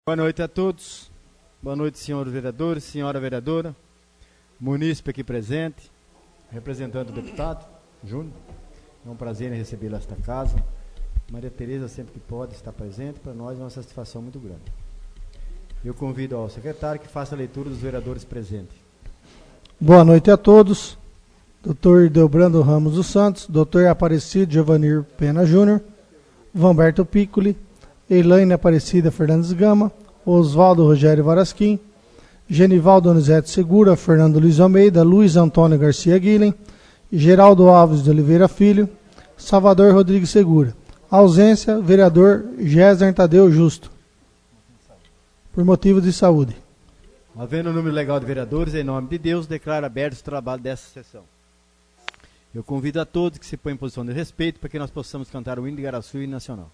Boa noite a todos. Boa noite, senhores vereadores, senhora vereadora, munícipe aqui presente, representante do deputado, Júnior. É um prazer em recebê-lo nesta casa. Maria Tereza, sempre que pode, está presente. Para nós é uma satisfação muito grande. Eu convido ao secretário que faça a leitura dos vereadores presentes. Boa noite a todos. Dr. Delbrando Ramos dos Santos, Dr. Aparecido Giovanir Pena Júnior, Vamberto Piccoli, Elaine Aparecida Fernandes Gama, Oswaldo Rogério Varasquim, Genivaldo Donizete Segura, Fernando Luiz Almeida, Luiz Antônio Garcia Guilhem, Geraldo Alves de Oliveira Filho, Salvador Rodrigues Segura. Ausência, vereador Géser Tadeu Justo, por motivo de saúde. Havendo o número legal de vereadores, em nome de Deus, declaro aberto o trabalho dessa sessão. Eu convido a todos que se põem em posição de respeito para que nós possamos cantar o hino de Igaraçu e o hino nacional.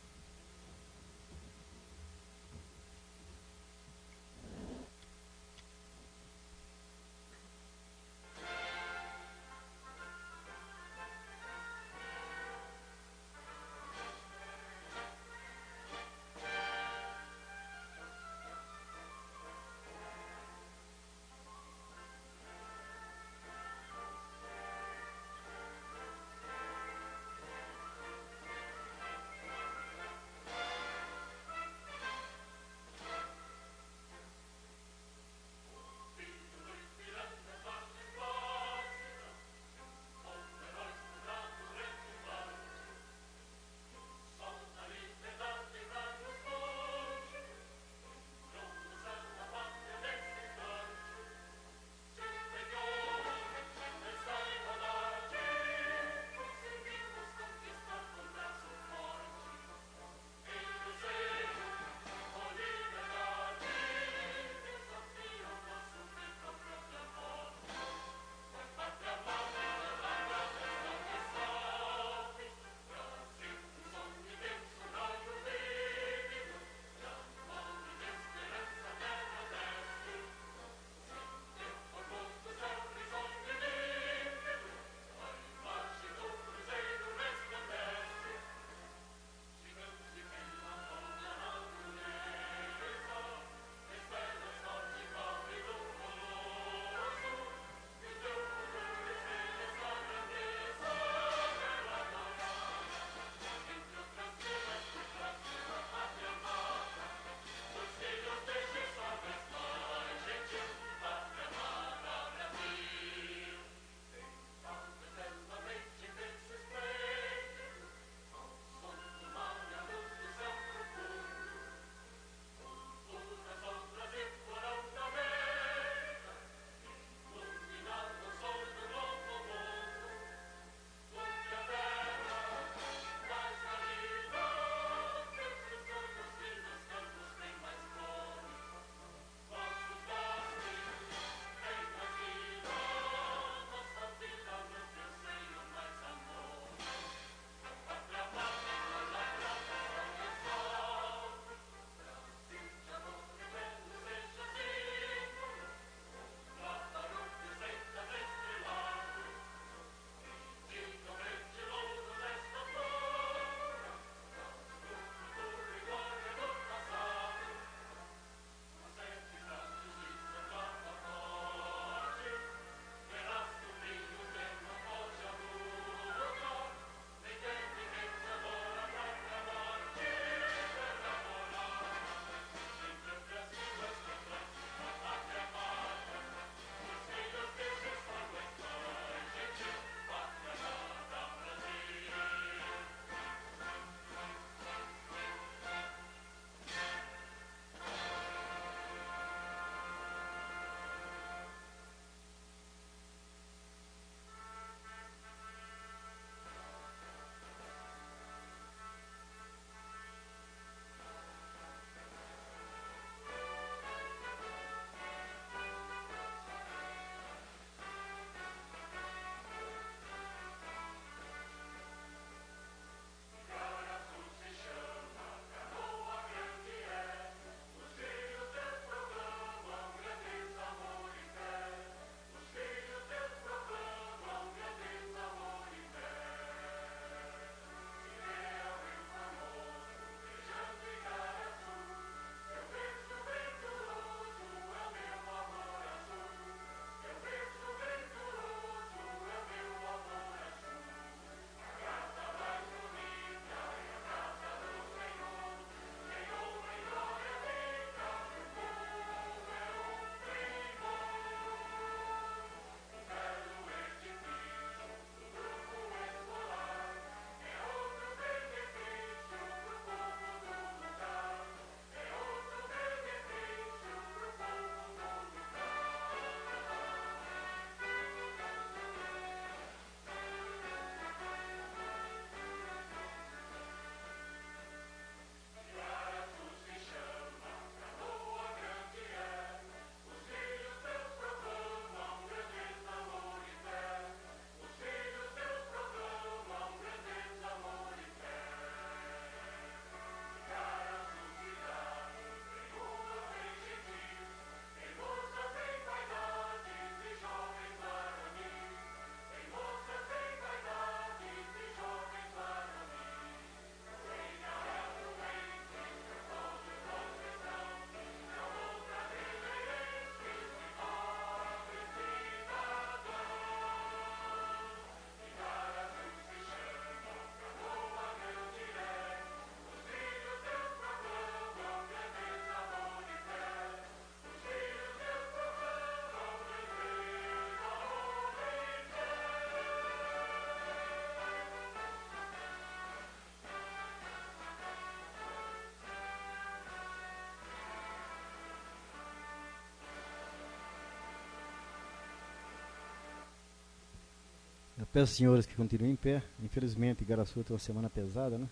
Peço aos senhores que continuem em pé. Infelizmente, Igaraçu tem uma semana pesada, né?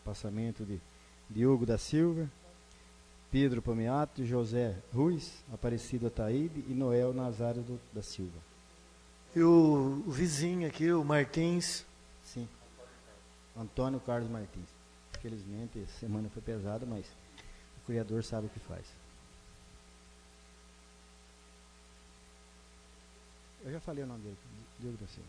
Passamento de Diogo da Silva, Pedro Pamiato, José Ruiz, Aparecido Ataíde e Noel Nazário da Silva. E o vizinho aqui, o Martins. Sim, Antônio Carlos Martins. Infelizmente, a semana foi pesada, mas o Criador sabe o que faz. Eu já falei o nome dele, Diogo da Silva.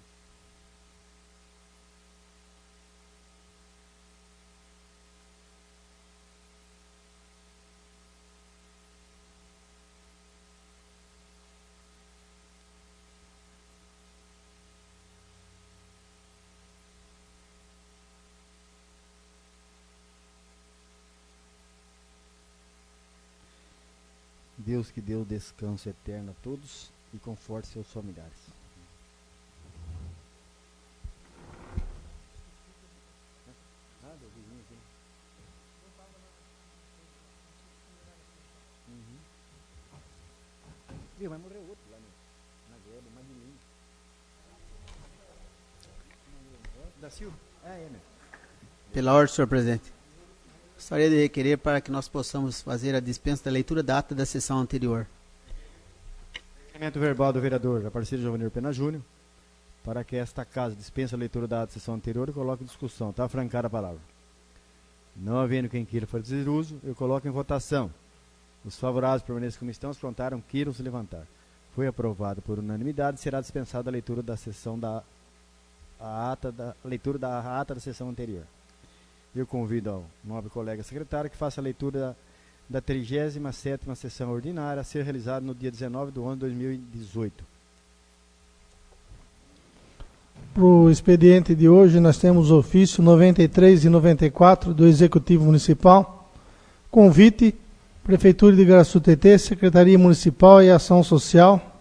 Deus que deu descanso eterno a todos e conforte seus familiares. Viu, mas morreu outro lá na guerra, Maguilinho. Da Silva? Né? Pela ordem, senhor presidente. Gostaria de requerer para que nós possamos fazer a dispensa da leitura da ata da sessão anterior. Requerimento verbal do vereador Aparecido Giovanir Pena Júnior, para que esta casa dispense a leitura da ata da sessão anterior e coloque em discussão. Está francada a palavra. Não havendo quem queira fazer uso, eu coloco em votação. Os favoráveis permaneçam como estão, os contrários queiram se levantar. Foi aprovado por unanimidade e será dispensada a leitura da sessão leitura da ata da sessão anterior. Eu convido ao nobre colega secretário que faça a leitura da 37ª sessão ordinária a ser realizada no dia 19/11/2018. Para o expediente de hoje, nós temos o ofício 93 e 94 do Executivo Municipal. Convite, Prefeitura de Igaraçu-TT, Secretaria Municipal e Ação Social.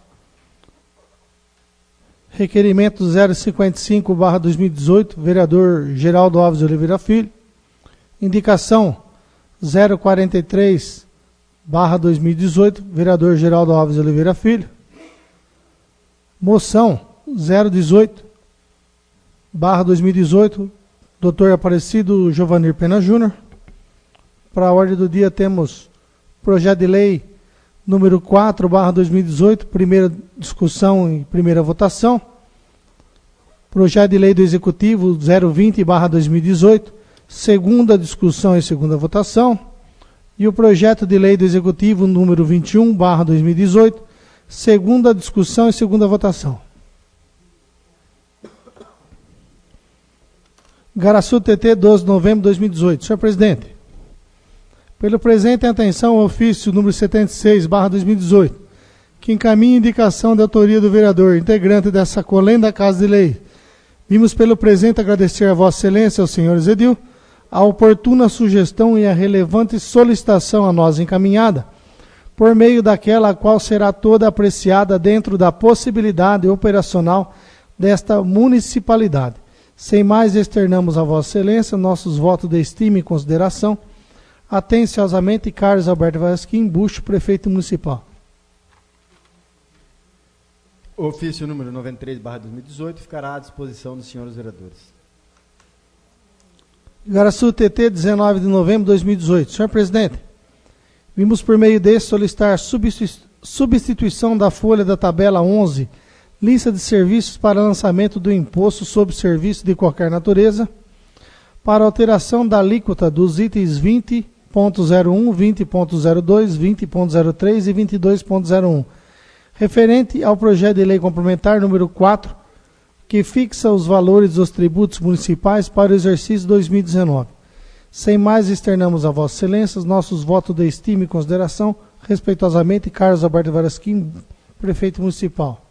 Requerimento 055/2018, vereador Geraldo Alves de Oliveira Filho. Indicação 043/2018, vereador Geraldo Alves de Oliveira Filho. Moção 018/2018, doutor Aparecido Giovanir Pena Júnior. Para a ordem do dia temos projeto de lei número 4/2018, primeira discussão e primeira votação. Projeto de lei do Executivo 020/2018, segunda discussão e segunda votação. E o projeto de lei do Executivo número 21/2018, segunda discussão e segunda votação. Igaraçu-TT, 12 de novembro de 2018. Senhor presidente, pelo presente, atenção ao ofício número 76/2018, que encaminha indicação de autoria do vereador, integrante dessa colenda Casa de Lei. Vimos pelo presente agradecer a Vossa Excelência, aos senhores edil, a oportuna sugestão e a relevante solicitação a nós encaminhada, por meio daquela a qual será toda apreciada dentro da possibilidade operacional desta municipalidade. Sem mais, externamos a Vossa Excelência nossos votos de estima e consideração. Atenciosamente, Carlos Alberto Vasquim Bucho, prefeito municipal. Ofício número 93/2018 ficará à disposição dos senhores vereadores. Igaraçu-TT, 19 de novembro de 2018. Senhor presidente, vimos por meio desse solicitar substituição da folha da tabela 11, lista de serviços para lançamento do imposto sobre serviço de qualquer natureza, para alteração da alíquota dos itens 20.01, 20.02, 20.03 e 22.01, referente ao projeto de lei complementar número 4, que fixa os valores dos tributos municipais para o exercício 2019. Sem mais, externamos a Vossa Excelência os nossos votos de estima e consideração. Respeitosamente, Carlos Alberto Varasquim, prefeito municipal.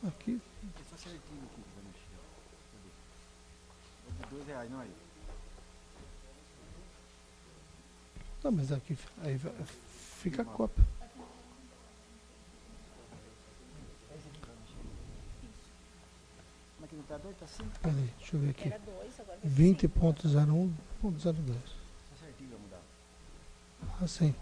Aqui. Não, mas aqui aí fica a cópia. Peraí, deixa eu ver aqui. 20.01, 20.02. Ah, sim.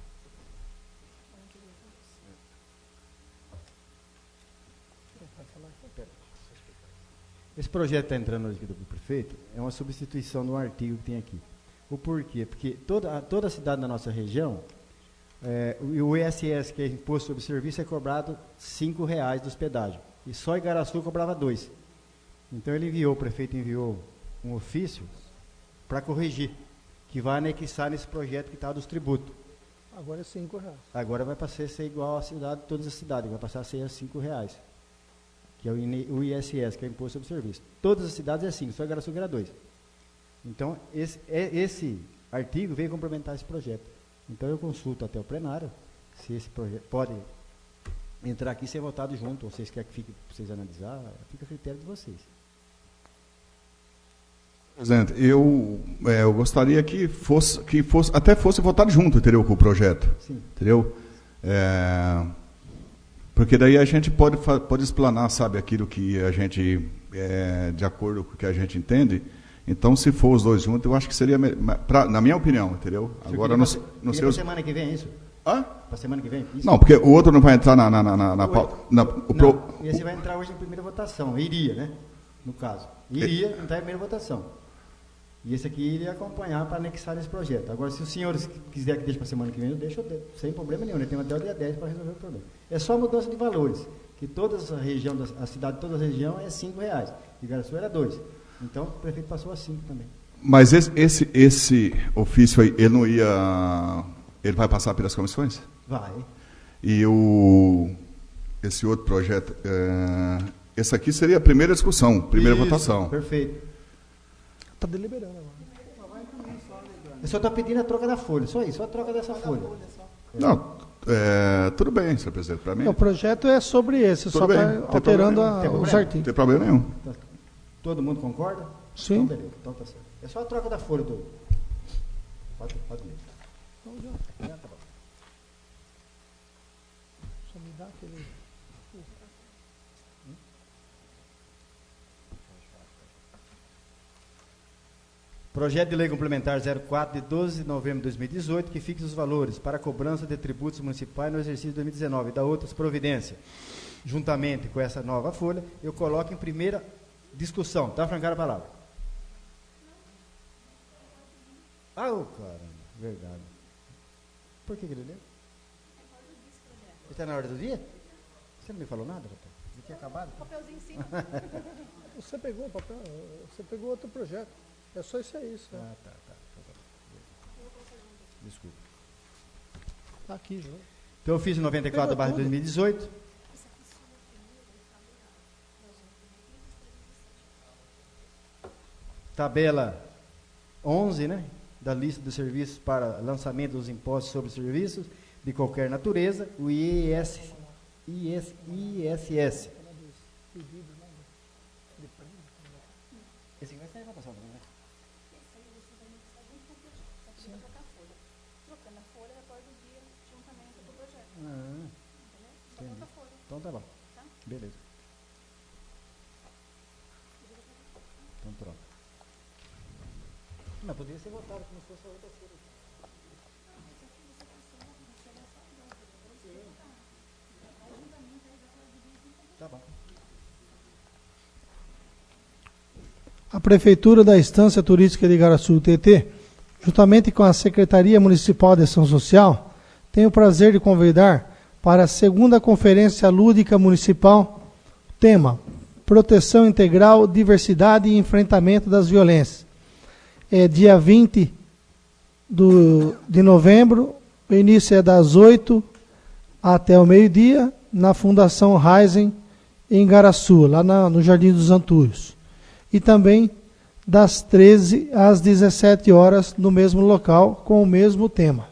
Esse projeto que está entrando hoje aqui do prefeito é uma substituição de um artigo que tem aqui. O porquê? Porque toda a cidade da nossa região, o ISS, que é Imposto sobre Serviço, é cobrado R$ 5,00 dos pedágios. E só Igaraçu cobrava 2. Então o prefeito enviou um ofício para corrigir, que vai anexar nesse projeto que está dos tributos. Agora é R$ 5,00. Agora vai passar a ser igual a cidade, todas as cidades, vai passar a ser R$ 5,00, que é o ISS, que é Imposto sobre Serviço. Todas as cidades é assim, só Igaraçu era 2. Então, esse artigo veio complementar esse projeto. Então, eu consulto até o plenário, se esse projeto pode entrar aqui e ser votado junto, ou vocês querem que fique para vocês analisar, fica a critério de vocês. Presidente, eu gostaria que fosse votado junto, entendeu, com o projeto. Sim. Entendeu? Porque daí a gente pode explanar, sabe, aquilo que a gente, de acordo com o que a gente entende. Então, se for os dois juntos, eu acho que seria, na minha opinião, entendeu? Agora, não sei... Para semana que vem, é isso? Hã? Para semana que vem? Isso? Não, porque o outro não vai entrar na pauta. Esse vai entrar hoje na primeira votação, iria, né? No caso. Iria entrar em primeira votação. E esse aqui iria acompanhar para anexar esse projeto. Agora, se os senhores quiserem que deixe para a semana que vem, eu deixo, sem problema nenhum. Eu tenho até o dia 10 para resolver o problema. É só mudança de valores, que toda a região, a cidade, toda a região é R$ 5,00. Igaraçu era 2. Então, o prefeito passou a 5 também. Mas esse ofício aí, ele vai passar pelas comissões? Vai. E esse outro projeto, esse aqui seria a primeira discussão, primeira votação. Perfeito. Está deliberando agora. Eu só estou pedindo a troca da folha, só isso, só a troca dessa folha. Não, tudo bem, senhor presidente, para mim. O projeto é sobre esse, Tudo só bem, está alterando os Não artigos. tem problema nenhum. Todo mundo concorda? Sim. Então, beleza. Então, tá certo. É só a troca da folha do... Pode ler. Já tá bom. Só me dá aquele... Projeto de Lei Complementar 04 de 12 de novembro de 2018, que fixa os valores para a cobrança de tributos municipais no exercício de 2019 e da outras providências. Juntamente com essa nova folha, eu coloco em primeira discussão. Tá, Francara, a palavra? Caramba, verdade. Por que ele leu? Ele está na hora do dia? Você não me falou nada, doutor? Ele tinha acabado? Papelzinho em cima. Você pegou o papel, você pegou outro projeto. É só isso aí. Isso. Tá. Desculpa. Tá aqui, João. Então, eu fiz 94/2018. Tabela 11, né? Da lista de serviços para lançamento dos impostos sobre serviços de qualquer natureza, o ISS. Esse aqui vai sair para passar, não vai? Trocando a folha, recorda o dia juntamente do projeto. Entendeu? Só troca a folha. Então tá bom. Tá? Beleza. Então troca. Não, poderia ser votado como se fosse a outra folha. Tá bom. A Prefeitura da Estância Turística de Igaraçu, TT, juntamente com a Secretaria Municipal de Ação Social, tem o prazer de convidar para a segunda Conferência Lúdica Municipal, tema Proteção Integral, Diversidade e Enfrentamento das Violências. É dia 20 de novembro, o início é das 8 até o meio-dia, na Fundação Raizen, em Igaraçu, lá no Jardim dos Antúrios. E também das 13 às 17 horas, no mesmo local, com o mesmo tema.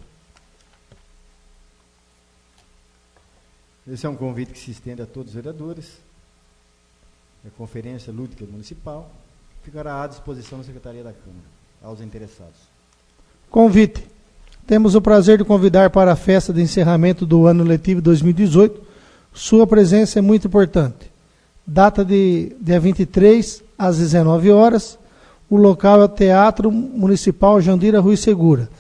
Esse é um convite que se estende a todos os vereadores. É a Conferência Lúdica Municipal. Ficará à disposição da Secretaria da Câmara, aos interessados. Convite. Temos o prazer de convidar para a festa de encerramento do ano letivo 2018. Sua presença é muito importante. Data de dia 23, às 19 horas. O local é o Teatro Municipal Jandira Rui Segura.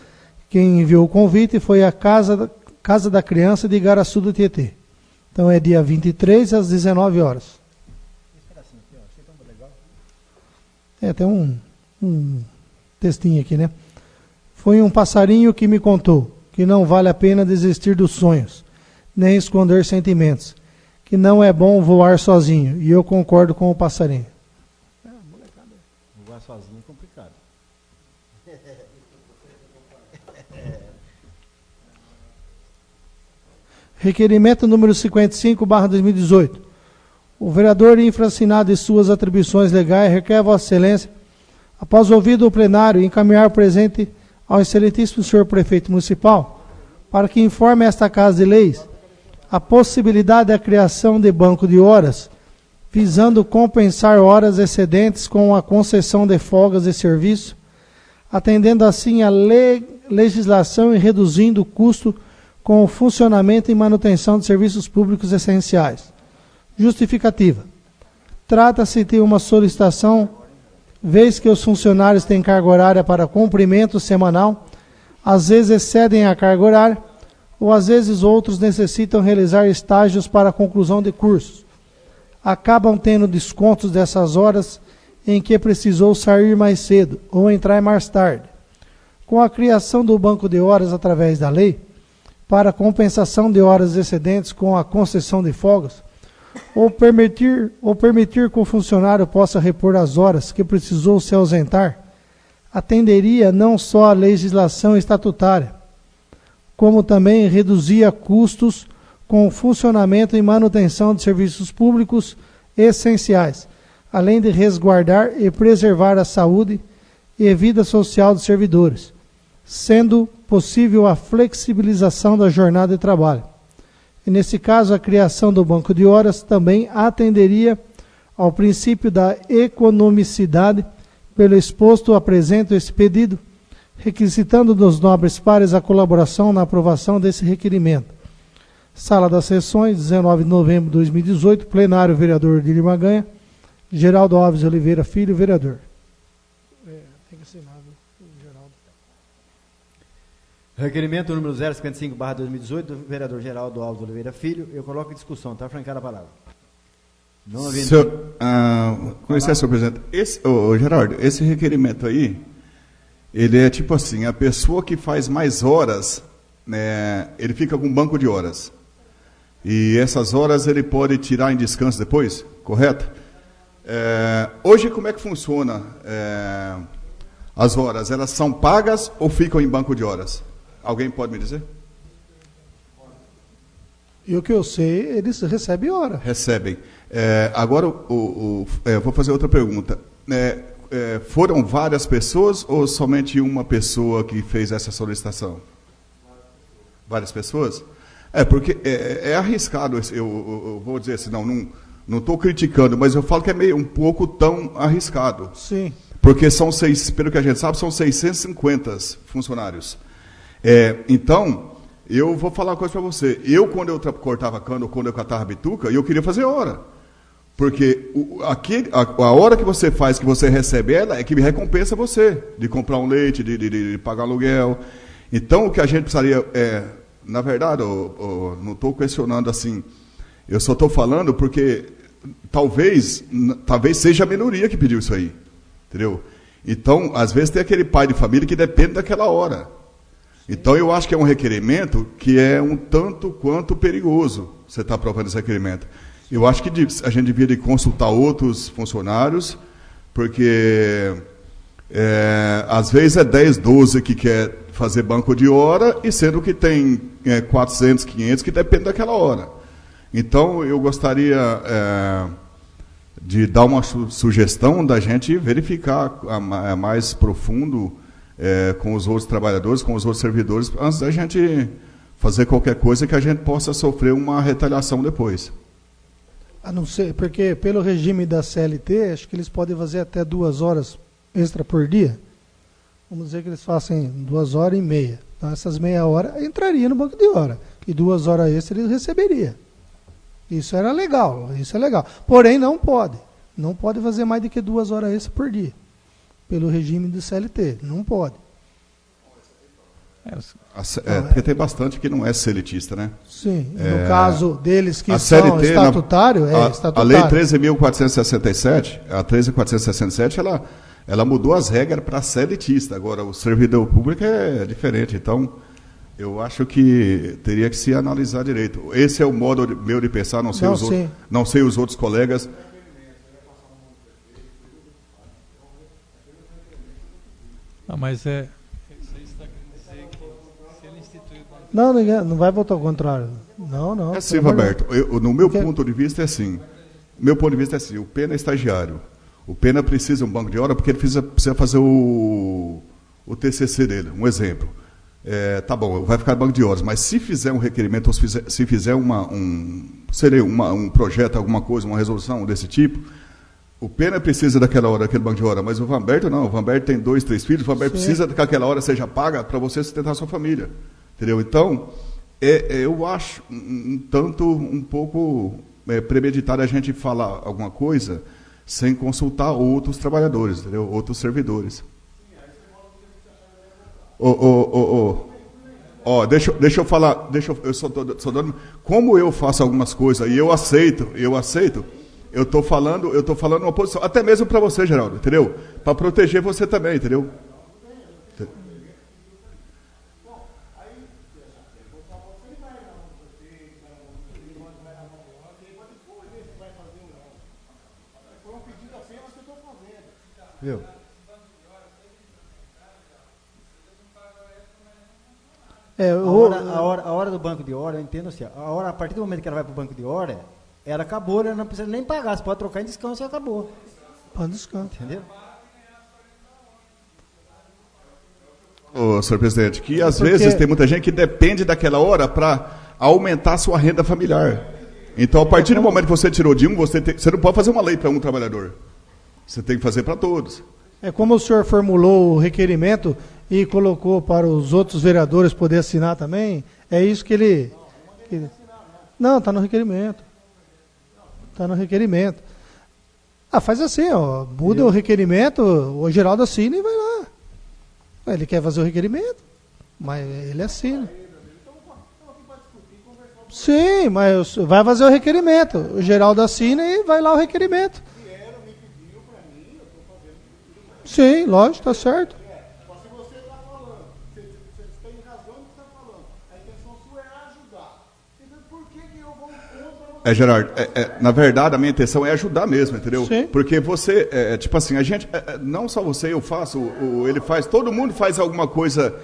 Quem enviou o convite foi a Casa da Criança de Igaraçu do Tietê. Então é dia 23, às 19 horas. Esse pedacinho aqui, ó, achei tão legal. Tem um textinho aqui, né? Foi um passarinho que me contou que não vale a pena desistir dos sonhos, nem esconder sentimentos, que não é bom voar sozinho, e eu concordo com o passarinho. Voar sozinho é complicado. Requerimento número 55/2018. O vereador infracinado e suas atribuições legais requer a Vossa Excelência, após ouvido o plenário, encaminhar o presente ao excelentíssimo senhor prefeito municipal, para que informe esta Casa de Leis a possibilidade da criação de banco de horas, visando compensar horas excedentes com a concessão de folgas de serviço, atendendo assim a legislação e reduzindo o custo com o funcionamento e manutenção de serviços públicos essenciais. Justificativa. Trata-se de uma solicitação, vez que os funcionários têm carga horária para cumprimento semanal, às vezes excedem a carga horária, ou às vezes outros necessitam realizar estágios para a conclusão de cursos. Acabam tendo descontos dessas horas em que precisou sair mais cedo ou entrar mais tarde. Com a criação do banco de horas através da lei, para compensação de horas excedentes com a concessão de folgas, ou permitir que o funcionário possa repor as horas que precisou se ausentar, atenderia não só a legislação estatutária, como também reduzia custos com o funcionamento e manutenção de serviços públicos essenciais, além de resguardar e preservar a saúde e vida social dos servidores, sendo possível a flexibilização da jornada de trabalho. E nesse caso, a criação do banco de horas também atenderia ao princípio da economicidade. Pelo exposto, apresento esse pedido, requisitando dos nobres pares a colaboração na aprovação desse requerimento. Sala das Sessões, 19 de novembro de 2018, plenário, vereador Odílio Maganha, Geraldo Alves Oliveira Filho, vereador. Tem que assinar, Geraldo. Requerimento número 055/2018, do vereador Geraldo Alves Oliveira Filho. Eu coloco em discussão, está francada a palavra. Não havendo... Senhor, com licença, senhor presidente. Geraldo, esse requerimento aí, ele é tipo assim, a pessoa que faz mais horas, né, ele fica com um banco de horas. E essas horas ele pode tirar em descanso depois, correto? Hoje, como é que funciona as horas? Elas são pagas ou ficam em banco de horas? Alguém pode me dizer? E o que eu sei, eles recebem hora. Recebem. Agora, vou fazer outra pergunta. Foram várias pessoas ou somente uma pessoa que fez essa solicitação? Várias pessoas? Porque é arriscado, eu vou dizer assim, não estou criticando, mas eu falo que é meio um pouco tão arriscado. Sim. Porque pelo que a gente sabe, são 650 funcionários. Então, eu vou falar uma coisa para você. Quando eu cortava cano, ou quando eu catava bituca, eu queria fazer hora. Porque a hora que você faz, que você recebe ela, é que me recompensa você, de comprar um leite, de pagar aluguel. Então, o que a gente precisaria, na verdade, eu não estou questionando assim, eu só estou falando porque talvez seja a minoria que pediu isso aí, entendeu? Então, às vezes tem aquele pai de família que depende daquela hora. Então, eu acho que é um requerimento que é um tanto quanto perigoso, você está aprovando esse requerimento. Eu acho que a gente devia de consultar outros funcionários, porque às vezes é 10, 12 que quer fazer banco de hora, e sendo que tem 400, 500 que depende daquela hora. Então, eu gostaria de dar uma sugestão da gente verificar mais profundo com os outros trabalhadores, com os outros servidores, antes da gente fazer qualquer coisa que a gente possa sofrer uma retaliação depois. A não ser, porque pelo regime da CLT, acho que eles podem fazer até 2 horas extra por dia. Vamos dizer que eles façam 2 horas e meia. Então, essas meia hora entraria no banco de hora. E 2 horas extra eles receberiam. Isso era legal, isso é legal. Porém, não pode. Não pode fazer mais do que 2 horas extra por dia. Pelo regime do CLT. Não pode. Porque tem bastante que não é seletista, né? Sim, no caso deles que são CLT, estatutário, estatutário. A lei 13.467, a 13.467, ela mudou as regras para ser elitista. Agora, o servidor público é diferente. Então, eu acho que teria que se analisar direito. Esse é o modo meu de pensar, não sei, não sei os outros colegas. Não, mas é... Você está querendo dizer que se ele instituir... Não vai votar ao contrário. Não. É assim, Roberto. No meu ponto de vista é assim. Meu ponto de vista é assim. O Pena é estagiário. O Pena precisa de um banco de hora porque ele precisa fazer o TCC dele. Um exemplo. Tá bom, vai ficar banco de horas, mas se fizer um requerimento, ou se fizer um projeto, alguma coisa, uma resolução desse tipo, o Pena precisa daquela hora, daquele banco de hora, mas o Vanberto não. O Vanberto tem 2, 3 filhos, o Vanberto precisa que aquela hora seja paga para você sustentar a sua família. Entendeu? Então, eu acho um pouco premeditado a gente falar alguma coisa sem consultar outros trabalhadores, entendeu? Outros servidores. Deixa eu falar, eu só dando, como eu faço algumas coisas e eu aceito, eu estou falando uma posição, até mesmo para você, Geraldo, entendeu? Para proteger você também, entendeu? Viu? A hora do banco de hora, eu entendo assim, a partir do momento que ela vai para o banco de hora, ela acabou, ela não precisa nem pagar, você pode trocar em descanso e acabou. Pode descanso. Entendeu? Ô, senhor presidente, que às vezes tem muita gente que depende daquela hora para aumentar a sua renda familiar. Então, a partir do momento que você tirou de um, você não pode fazer uma lei para um trabalhador. Você tem que fazer para todos. É como o senhor formulou o requerimento e colocou para os outros vereadores poder assinar também, é isso que ele... Não, está no requerimento. Está no requerimento. Faz assim, muda o requerimento, o Geraldo assina e vai lá. Ele quer fazer o requerimento, mas ele assina. Sim, mas vai fazer o requerimento. O Geraldo assina e vai lá o requerimento. Sim, lógico, está certo. Mas se você está falando, vocês têm razão no que está falando, a intenção sua é ajudar. Então por que eu vou contra você? Gerardo, na verdade a minha intenção é ajudar mesmo, entendeu? Sim. Porque você, tipo assim, a gente, não só você, eu faço, ele faz, todo mundo faz alguma coisa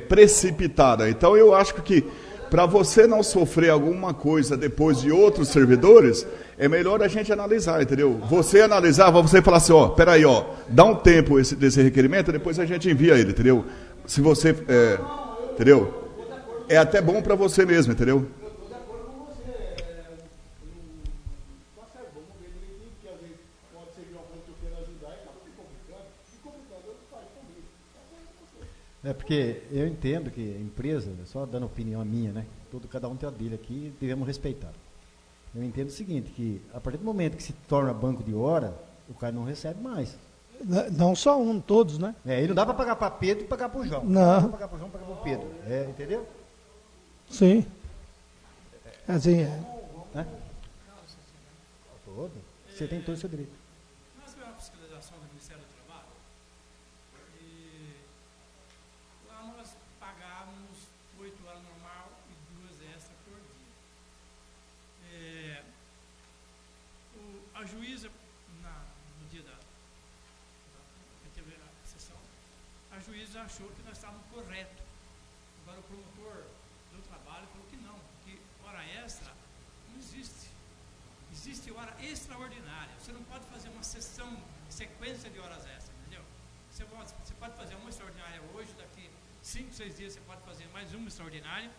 precipitada. Então eu acho que para você não sofrer alguma coisa depois de outros servidores, é melhor a gente analisar, entendeu? Você analisar, você falar assim, peraí, dá um tempo desse requerimento, depois a gente envia ele, entendeu? Se você, entendeu? É até bom para você mesmo, entendeu? Porque eu entendo que a empresa, só dando opinião minha, né? Cada um tem a dele aqui, devemos respeitar. Eu entendo o seguinte, que a partir do momento que se torna banco de hora, o cara não recebe mais. Não só um, todos, né? E não dá para pagar para Pedro e pagar para o João. Não. Não dá para pagar para o João e pagar para o Pedro. Entendeu? Sim. Assim, Todo. Você tem todo o seu direito. Nós tivemos uma fiscalização do Ministério do Trabalho e lá nós pagávamos 8 horas normal e 2 extras por dia. A juíza, no dia que teve a sessão, a juíza achou que nós estávamos corretos. Agora o promotor do trabalho falou que não, que hora extra não existe. Existe hora extraordinária. Você não pode fazer uma sequência de horas extras, entendeu? Você pode fazer uma extraordinária hoje, daqui 5, 6 dias você pode fazer mais uma extraordinária,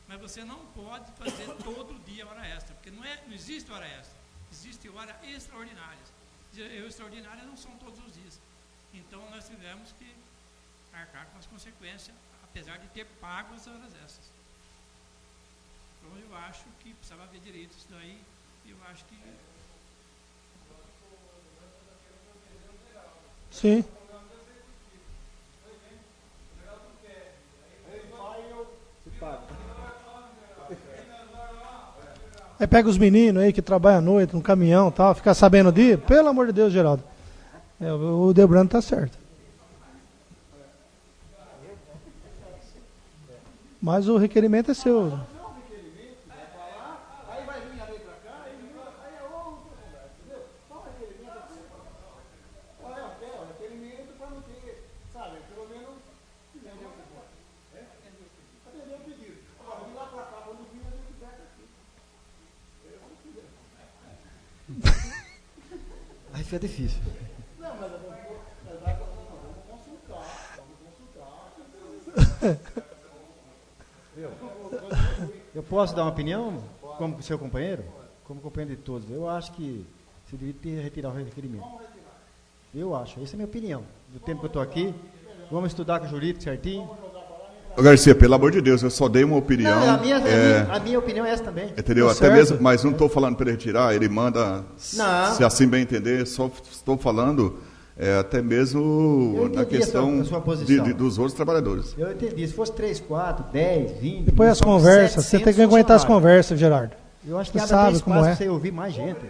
mas você não pode fazer todo dia hora extra, porque não existe hora extra. Existe hora extraordinárias. E extraordinárias não são todos os dias. Então nós tivemos que arcar com as consequências, apesar de ter pago as horas extras. Então eu acho que precisava haver direito isso daí. Eu acho que... sim. Aí pega os meninos aí que trabalham à noite, no caminhão e tal, ficar sabendo o dia. Pelo amor de Deus, Geraldo. O Delbrando está certo. Mas o requerimento é seu. Aí vai vir a lei pra cá, aí é outra conversa, entendeu? Só um requerimento assim. Olha, eu quero requerimento para não ter, sabe, pelo menos entender o que pode. Atender o pedido. Agora, vir lá pra cá, quando vir, a gente pega aqui. Aí fica difícil. Não, mas vamos consultar. Eu posso dar uma opinião, como seu companheiro? Como companheiro de todos. Eu acho que você devia retirar o requerimento. Eu acho, essa é a minha opinião. Do tempo que eu estou aqui, vamos estudar com o jurídico certinho. Ô Garcia, pelo amor de Deus, eu só dei uma opinião. Não, a minha opinião é essa também. Entendeu? Tá Até certo. mesmo, mas não estou falando para ele retirar, ele manda, Não. se assim bem entender, só estou falando até mesmo Eu na entendi questão a sua posição. dos outros trabalhadores. Eu entendi. Se fosse 3, 4, 10, 20... Depois as são conversas, você tem que 700 aguentar as funcionários. conversas, Gerardo. Eu acho que Você abre até sabe espaço como é. para você ouvir mais gente.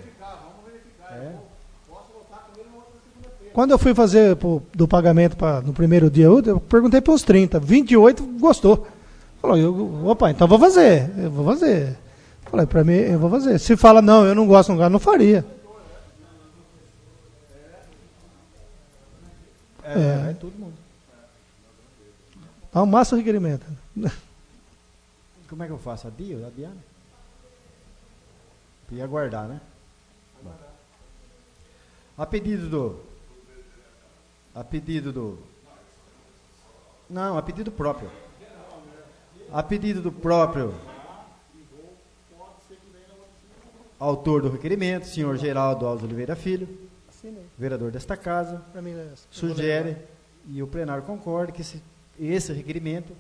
Quando eu fui fazer do pagamento no primeiro dia útil, eu perguntei para uns 30. 28 gostou. Falou, opa, então vou fazer. Eu vou fazer. Falei, para mim, eu vou fazer. Se fala, não, eu não gosto, não faria. É todo mundo. Dá um massa requerimento. Como é que eu faço? Adiar? E aguardar, né? Bom. A pedido próprio. A pedido do próprio autor do requerimento, senhor Geraldo Alves Oliveira Filho, vereador desta casa, sugere, e o plenário concorda, que esse requerimento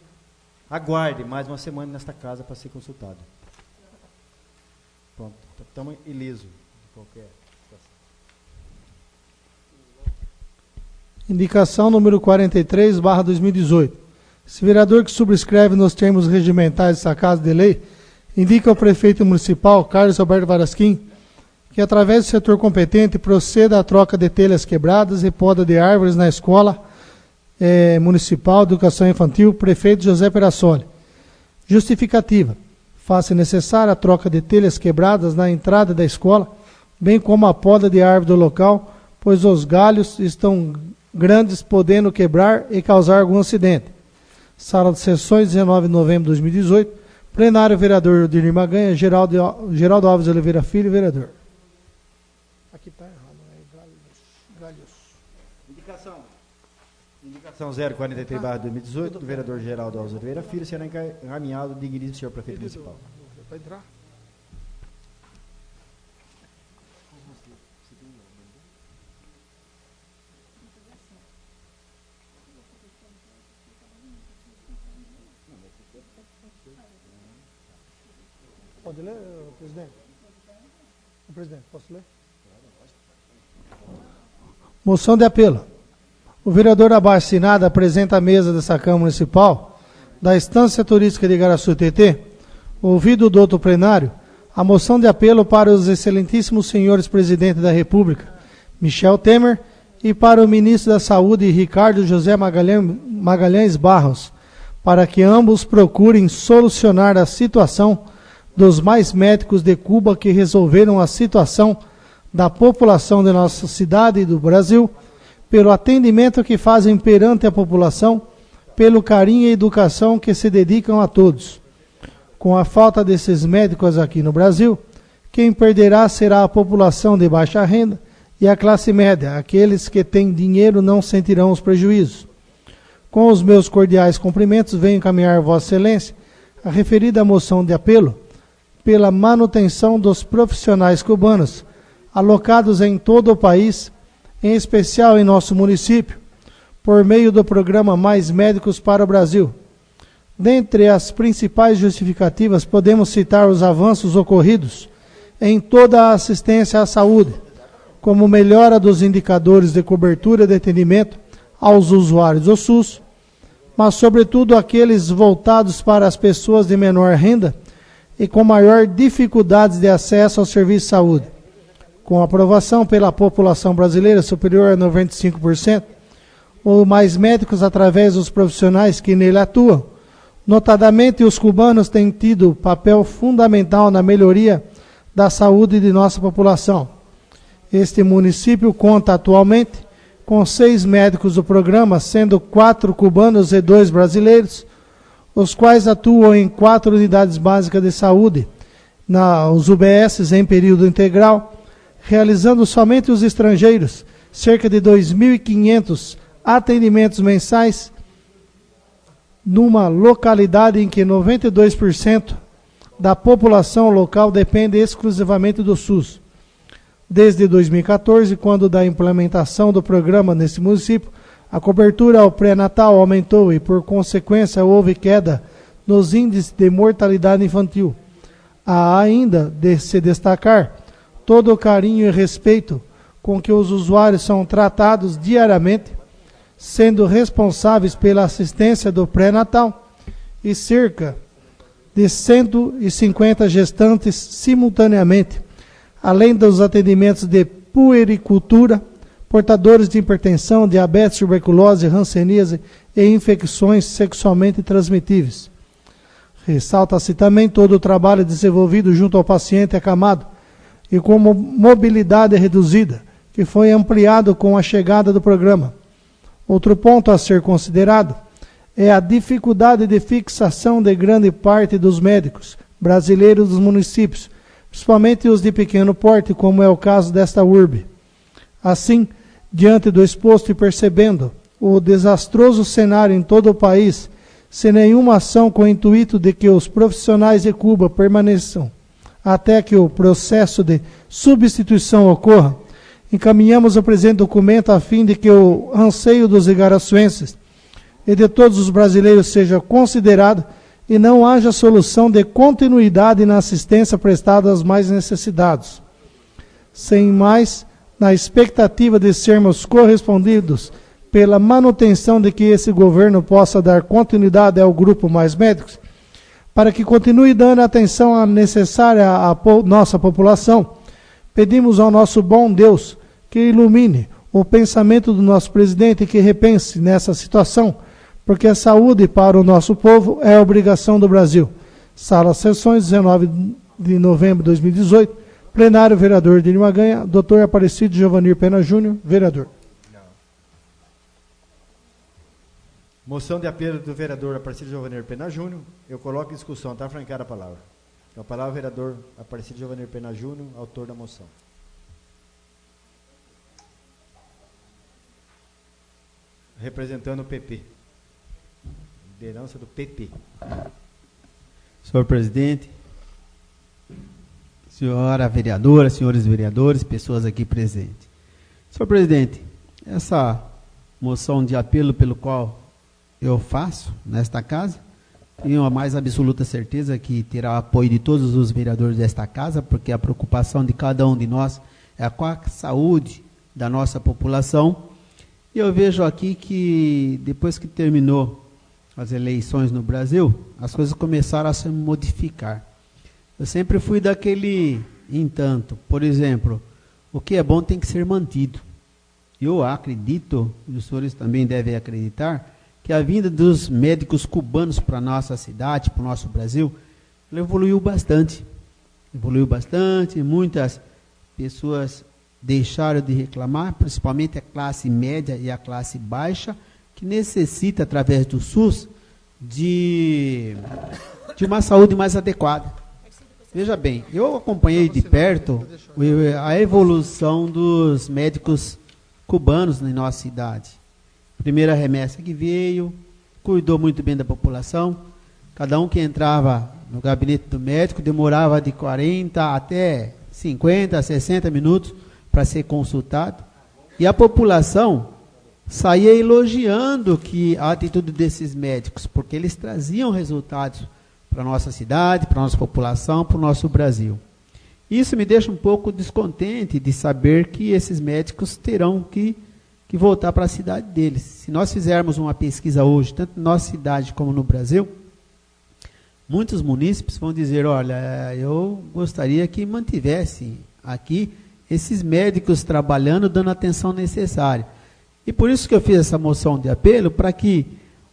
aguarde mais uma semana nesta casa para ser consultado. Pronto, estamos ileso de qualquer situação. Indicação número 43/2018. Esse vereador que subscreve nos termos regimentais dessa Casa de Lei indica ao prefeito municipal, Carlos Alberto Varasquim, que através do setor competente proceda à troca de telhas quebradas e poda de árvores na Escola Municipal de Educação Infantil, prefeito José Perassoli. Justificativa. Faça necessária a troca de telhas quebradas na entrada da escola, bem como a poda de árvore do local, pois os galhos estão grandes, podendo quebrar e causar algum acidente. Sala de sessões, 19 de novembro de 2018. Plenário, vereador Dirmir Maganha, Geraldo Alves Oliveira Filho, vereador. Aqui está errado, galhos. Indicação 043/2018 do vereador Geraldo Alves Oliveira Filho será encaminhado ao digníssimo senhor prefeito municipal. Vai entrar? Pode ler, presidente? Presidente, posso ler? Moção de apelo. O vereador abaixo assinado apresenta à mesa dessa Câmara Municipal da Estância Turística de Igaraçu-Tietê, ouvido o doutor plenário, a moção de apelo para os excelentíssimos senhores presidente da República, Michel Temer, e para o ministro da Saúde, Ricardo José Magalhães Barros, para que ambos procurem solucionar a situação dos mais médicos de Cuba que resolveram a situação da população de nossa cidade e do Brasil, pelo atendimento que fazem perante a população, pelo carinho e educação que se dedicam a todos. Com a falta desses médicos aqui no Brasil, quem perderá será a população de baixa renda e a classe média. Aqueles que têm dinheiro não sentirão os prejuízos. Com os meus cordiais cumprimentos, venho encaminhar Vossa Excelência a referida moção de apelo pela manutenção dos profissionais cubanos alocados em todo o país, em especial em nosso município, por meio do programa Mais Médicos para o Brasil. Dentre as principais justificativas, podemos citar os avanços ocorridos em toda a assistência à saúde, como melhora dos indicadores de cobertura de atendimento aos usuários do SUS, mas sobretudo aqueles voltados para as pessoas de menor renda e com maior dificuldades de acesso ao serviço de saúde. com aprovação pela população brasileira superior a 95%, ou mais médicos através dos profissionais que nele atuam. Notadamente, os cubanos têm tido papel fundamental na melhoria da saúde de nossa população. Este município conta atualmente com 6 médicos do programa, sendo 4 cubanos e 2 brasileiros, os quais atuam em 4 unidades básicas de saúde, os UBS em período integral, realizando somente os estrangeiros, cerca de 2.500 atendimentos mensais, numa localidade em que 92% da população local depende exclusivamente do SUS. Desde 2014, quando da implementação do programa nesse município, a cobertura ao pré-natal aumentou e, por consequência, houve queda nos índices de mortalidade infantil. Há ainda de se destacar todo o carinho e respeito com que os usuários são tratados diariamente, sendo responsáveis pela assistência do pré-natal e cerca de 150 gestantes simultaneamente, além dos atendimentos de puericultura, portadores de hipertensão, diabetes, tuberculose, hanseníase e infecções sexualmente transmitíveis. Ressalta-se também todo o trabalho desenvolvido junto ao paciente acamado e com mobilidade reduzida, que foi ampliado com a chegada do programa. Outro ponto a ser considerado é a dificuldade de fixação de grande parte dos médicos brasileiros dos municípios, principalmente os de pequeno porte, como é o caso desta urbe. Assim, diante do exposto e percebendo o desastroso cenário em todo o país, sem nenhuma ação com o intuito de que os profissionais de Cuba permaneçam até que o processo de substituição ocorra, encaminhamos o presente documento a fim de que o anseio dos igaraçuenses e de todos os brasileiros seja considerado e não haja solução de continuidade na assistência prestada aos mais necessitados. Sem mais, na expectativa de sermos correspondidos pela manutenção de que esse governo possa dar continuidade ao grupo Mais Médicos, para que continue dando a atenção necessária à nossa população, pedimos ao nosso bom Deus que ilumine o pensamento do nosso presidente e que repense nessa situação, porque a saúde para o nosso povo é a obrigação do Brasil. Sala Sessões, 19 de novembro de 2018, plenário, vereador de Maganha, Dr. Aparecido Giovanir Pena Júnior, vereador. Moção de apelo do vereador Aparecido Giovanir Pena Júnior. Eu coloco em discussão. Está francada a palavra. Então, a palavra vereador Aparecido Giovanir Pena Júnior, autor da moção. Representando o PP. Liderança do PP. Senhor presidente, senhora vereadora, senhores vereadores, pessoas aqui presentes. Senhor presidente, essa moção de apelo pelo qual eu faço nesta casa, tenho a mais absoluta certeza que terá apoio de todos os vereadores desta casa, porque a preocupação de cada um de nós é com a saúde da nossa população. E eu vejo aqui que depois que terminou as eleições no Brasil, as coisas começaram a se modificar. Eu sempre fui daquele entanto, por exemplo, o que é bom tem que ser mantido. Eu acredito, e os senhores também devem acreditar, que a vinda dos médicos cubanos para a nossa cidade, para o nosso Brasil, ela evoluiu bastante. Evoluiu bastante, muitas pessoas deixaram de reclamar, principalmente a classe média e a classe baixa, que necessita, através do SUS, de uma saúde mais adequada. Veja bem, eu acompanhei de perto a evolução dos médicos cubanos na nossa cidade. Primeira remessa que veio, cuidou muito bem da população. Cada um que entrava no gabinete do médico demorava de 40 até 50, 60 minutos para ser consultado. E a população saía elogiando a atitude desses médicos, porque eles traziam resultados para a nossa cidade, para a nossa população, para o nosso Brasil. Isso me deixa um pouco descontente de saber que esses médicos terão que voltar para a cidade deles. Se nós fizermos uma pesquisa hoje, tanto na nossa cidade como no Brasil, muitos munícipes vão dizer, olha, eu gostaria que mantivesse aqui esses médicos trabalhando, dando a atenção necessária. E por isso que eu fiz essa moção de apelo, para que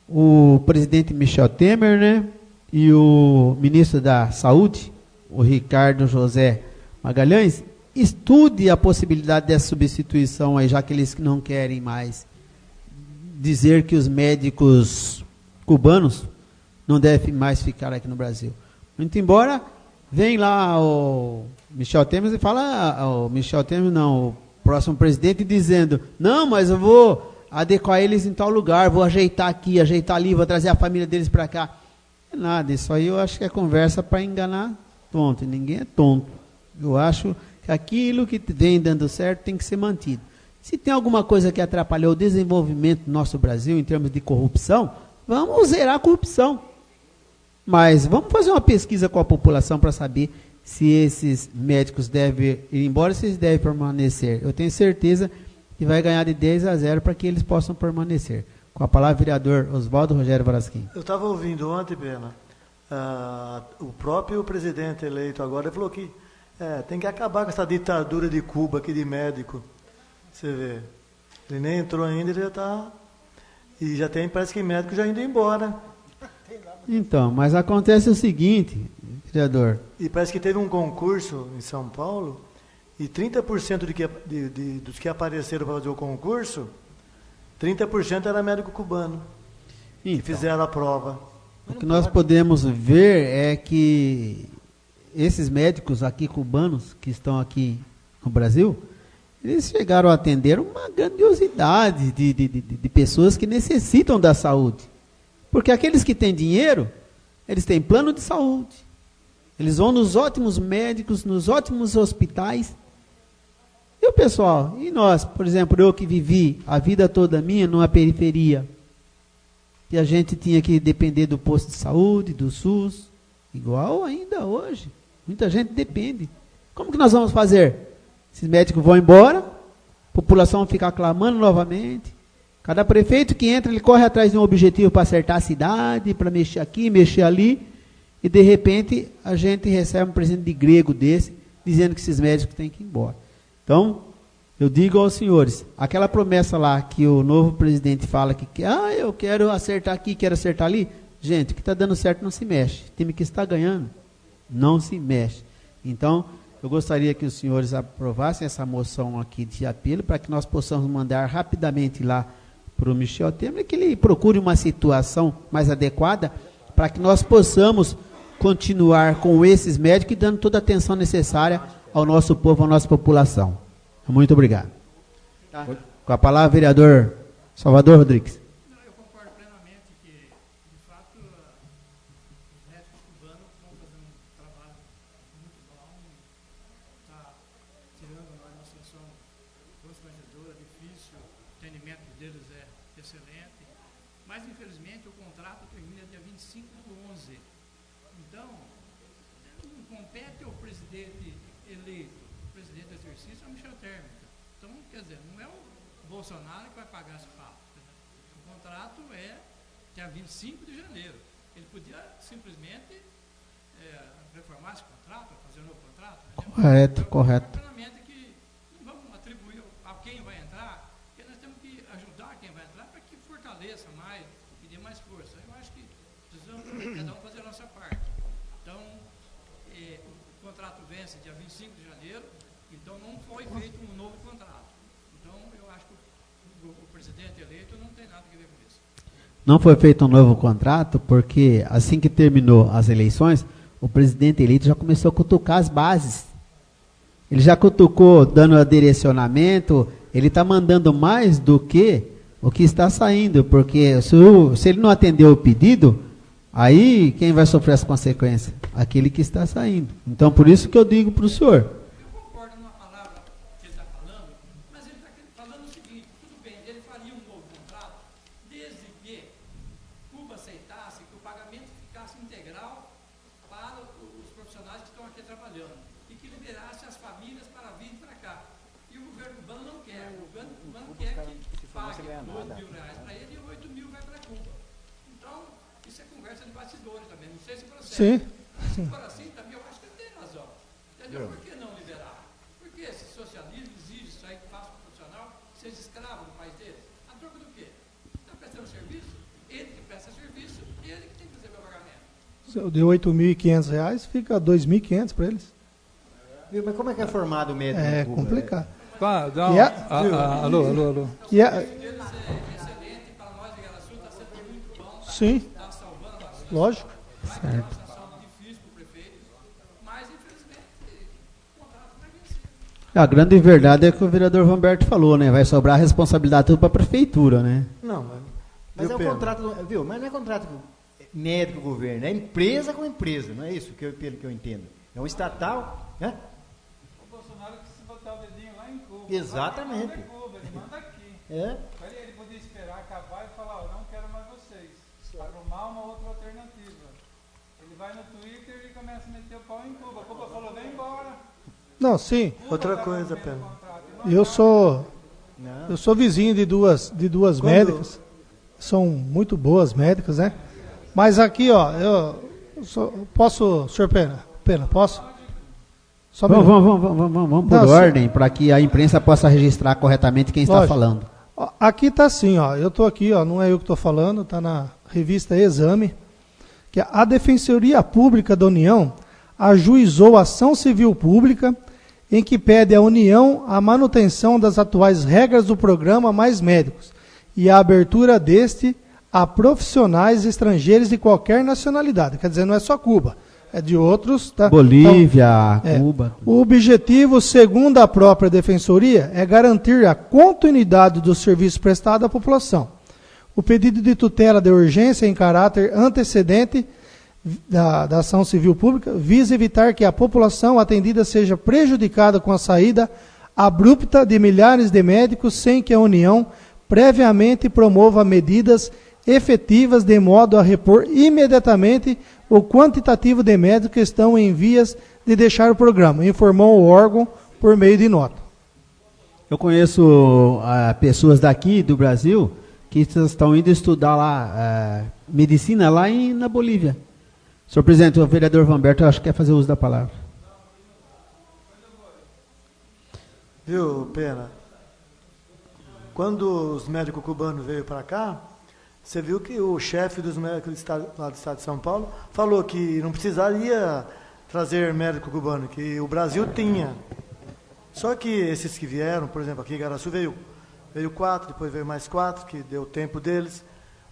o presidente Michel Temer, né, e o ministro da Saúde, o Ricardo José Magalhães, estude a possibilidade dessa substituição aí, já que eles não querem mais dizer que os médicos cubanos não devem mais ficar aqui no Brasil. Muito embora, vem lá o Michel Temer e fala, o Michel Temer não, o próximo presidente dizendo, não, mas eu vou adequar eles em tal lugar, vou ajeitar aqui, ajeitar ali, vou trazer a família deles para cá. É nada, isso aí eu acho que é conversa para enganar tonto, e ninguém é tonto. Eu acho que aquilo que vem dando certo tem que ser mantido. Se tem alguma coisa que atrapalhou o desenvolvimento do nosso Brasil em termos de corrupção, vamos zerar a corrupção. Mas vamos fazer uma pesquisa com a população para saber se esses médicos devem ir embora, se eles devem permanecer. Eu tenho certeza que vai ganhar de 10-0 para que eles possam permanecer. Com a palavra, vereador Oswaldo Rogério Varasquim. Eu estava ouvindo ontem, Pena, o próprio presidente eleito agora falou que tem que acabar com essa ditadura de Cuba aqui de médico. Você vê, ele nem entrou ainda, ele já está... E já tem, parece que médico já indo embora. Então, mas acontece o seguinte, vereador. E parece que teve um concurso em São Paulo, e 30% dos que apareceram para fazer o concurso, 30% era médico cubano, Então, que fizeram a prova. o que nós podemos ver é que esses médicos aqui cubanos, que estão aqui no Brasil, eles chegaram a atender uma grandiosidade de pessoas que necessitam da saúde. Porque aqueles que têm dinheiro, eles têm plano de saúde. Eles vão nos ótimos médicos, nos ótimos hospitais. E o pessoal, e nós, por exemplo, eu que vivi a vida toda minha numa periferia, e a gente tinha que depender do posto de saúde, do SUS, igual ainda hoje. Muita gente depende. Como que nós vamos fazer? Esses médicos vão embora, a população fica clamando novamente. Cada prefeito que entra, ele corre atrás de um objetivo para acertar a cidade, para mexer aqui, mexer ali, e de repente a gente recebe um presente de grego desse, dizendo que esses médicos têm que ir embora. Então, eu digo aos senhores, aquela promessa lá que o novo presidente fala que eu quero acertar aqui, quero acertar ali, gente, o que está dando certo não se mexe. O time que está ganhando não se mexe. Então, eu gostaria que os senhores aprovassem essa moção aqui de apelo para que nós possamos mandar rapidamente lá para o Michel Temer, que ele procure uma situação mais adequada para que nós possamos continuar com esses médicos e dando toda a atenção necessária ao nosso povo, à nossa população. Muito obrigado. Tá. Com a palavra, vereador Salvador Rodrigues. Eu concordo plenamente que, de fato, os médicos cubanos estão fazendo um trabalho muito bom, está tirando uma situação constrangedora, difícil, o atendimento deles é excelente, mas, infelizmente, o contrato termina dia 25/11. Então, não compete ao presidente eleito, o presidente do exercício é o Michel Temer. Então, quer dizer, não é o Bolsonaro que vai pagar esse papo. O contrato é dia 25 de janeiro. Ele podia simplesmente reformar esse contrato, fazer um novo contrato. Correto, correto. Plenamente que não vamos atribuir a quem vai entrar, porque nós temos que ajudar quem vai entrar para que fortaleça mais e dê mais força. Eu acho que precisamos cada um fazer a nossa parte. Então, o contrato vence dia 25 de janeiro, então não foi feito um novo contrato. Então, eu acho que o presidente eleito não tem nada a ver com isso. Não foi feito um novo contrato porque assim que terminou as eleições, o presidente eleito já começou a cutucar as bases. Ele já cutucou dando direcionamento, ele está mandando mais do que o que está saindo, porque se ele não atendeu o pedido, aí quem vai sofrer as consequências? Aquele que está saindo. Então, por isso que eu digo para o senhor. Eu concordo numa palavra que ele está falando, mas ele está falando o seguinte, tudo bem, ele faria um novo contrato, desde que Cuba aceitasse que o pagamento ficasse integral para os profissionais que estão aqui trabalhando e que liberasse as famílias para vir para cá. E o governo cubano não quer. O governo cubano quer que pague R$12.000 para ele e R$8.000 vai para Cuba. Então, isso é conversa de bastidores também. Não sei se procede. Sim. Se for assim, também eu acho que ele tem razão. Entendeu? Por que não liberar? Porque esse socialista seja escravo do país deles? A troca do quê? Está prestando serviço? Ele que presta serviço, ele que tem que receber o pagamento. De R$ 8.500 fica R$ 2.500 para eles. Viu, mas como é que é formado o médico? É em Cuba? complicado. Tá, dá E alô, alô, alô. E Excelente, para nós de Igaraçu está sendo muito bom, sim, está salvando a nossa lógico. situação difícil para o prefeito, mas infelizmente o contrato vai vencer. A grande verdade é que o vereador Vanberto falou, né? Vai sobrar a responsabilidade tudo para a prefeitura, né? Não, Mas viu, é um Pedro? contrato, viu? Mas não é contrato médico-governo, é empresa com empresa, não é isso pelo que eu entendo. É um estatal, né? O Bolsonaro que se botar o dedinho lá em Cuba. Exatamente. Lá em Cuba, ele manda aqui. É. Ele podia esperar acabar e falar, ó, não quero mais vocês. Arrumar uma outra alternativa. Ele vai no Twitter e começa a meter o pau em Cuba. Cuba falou, vem embora. Não, sim. Outra coisa, Pedro. Eu sou vizinho de duas médicas. São muito boas médicas, né? Mas aqui, ó, posso, senhor Pena, posso? Só um minuto. Vamos por Não, ordem, para que a imprensa possa registrar corretamente quem está Lógico. falando. Ó, aqui tá assim, ó. Eu tô aqui, ó. Não é eu que estou falando, tá na revista Exame, que a Defensoria Pública da União ajuizou ação civil pública em que pede à União a manutenção das atuais regras do programa Mais Médicos e a abertura deste a profissionais estrangeiros de qualquer nacionalidade. Quer dizer, não é só Cuba, é de outros. Tá? Bolívia, Então, Cuba. o objetivo, segundo a própria Defensoria, é garantir a continuidade do serviço prestado à população. O pedido de tutela de urgência em caráter antecedente da ação civil pública visa evitar que a população atendida seja prejudicada com a saída abrupta de milhares de médicos sem que a União previamente promova medidas efetivas de modo a repor imediatamente o quantitativo de médicos que estão em vias de deixar o programa, informou o órgão por meio de nota. Eu conheço pessoas daqui do Brasil que estão indo estudar lá medicina lá na Bolívia. Senhor presidente, o vereador Vanberto, eu acho que quer fazer uso da palavra. Viu, Pena? Quando os médicos cubanos veio para cá, você viu que o chefe dos médicos lá do estado de São Paulo falou que não precisaria trazer médico cubano, que o Brasil tinha. Só que esses que vieram, por exemplo, aqui em Igaraçu veio 4, depois veio mais 4, que deu tempo deles.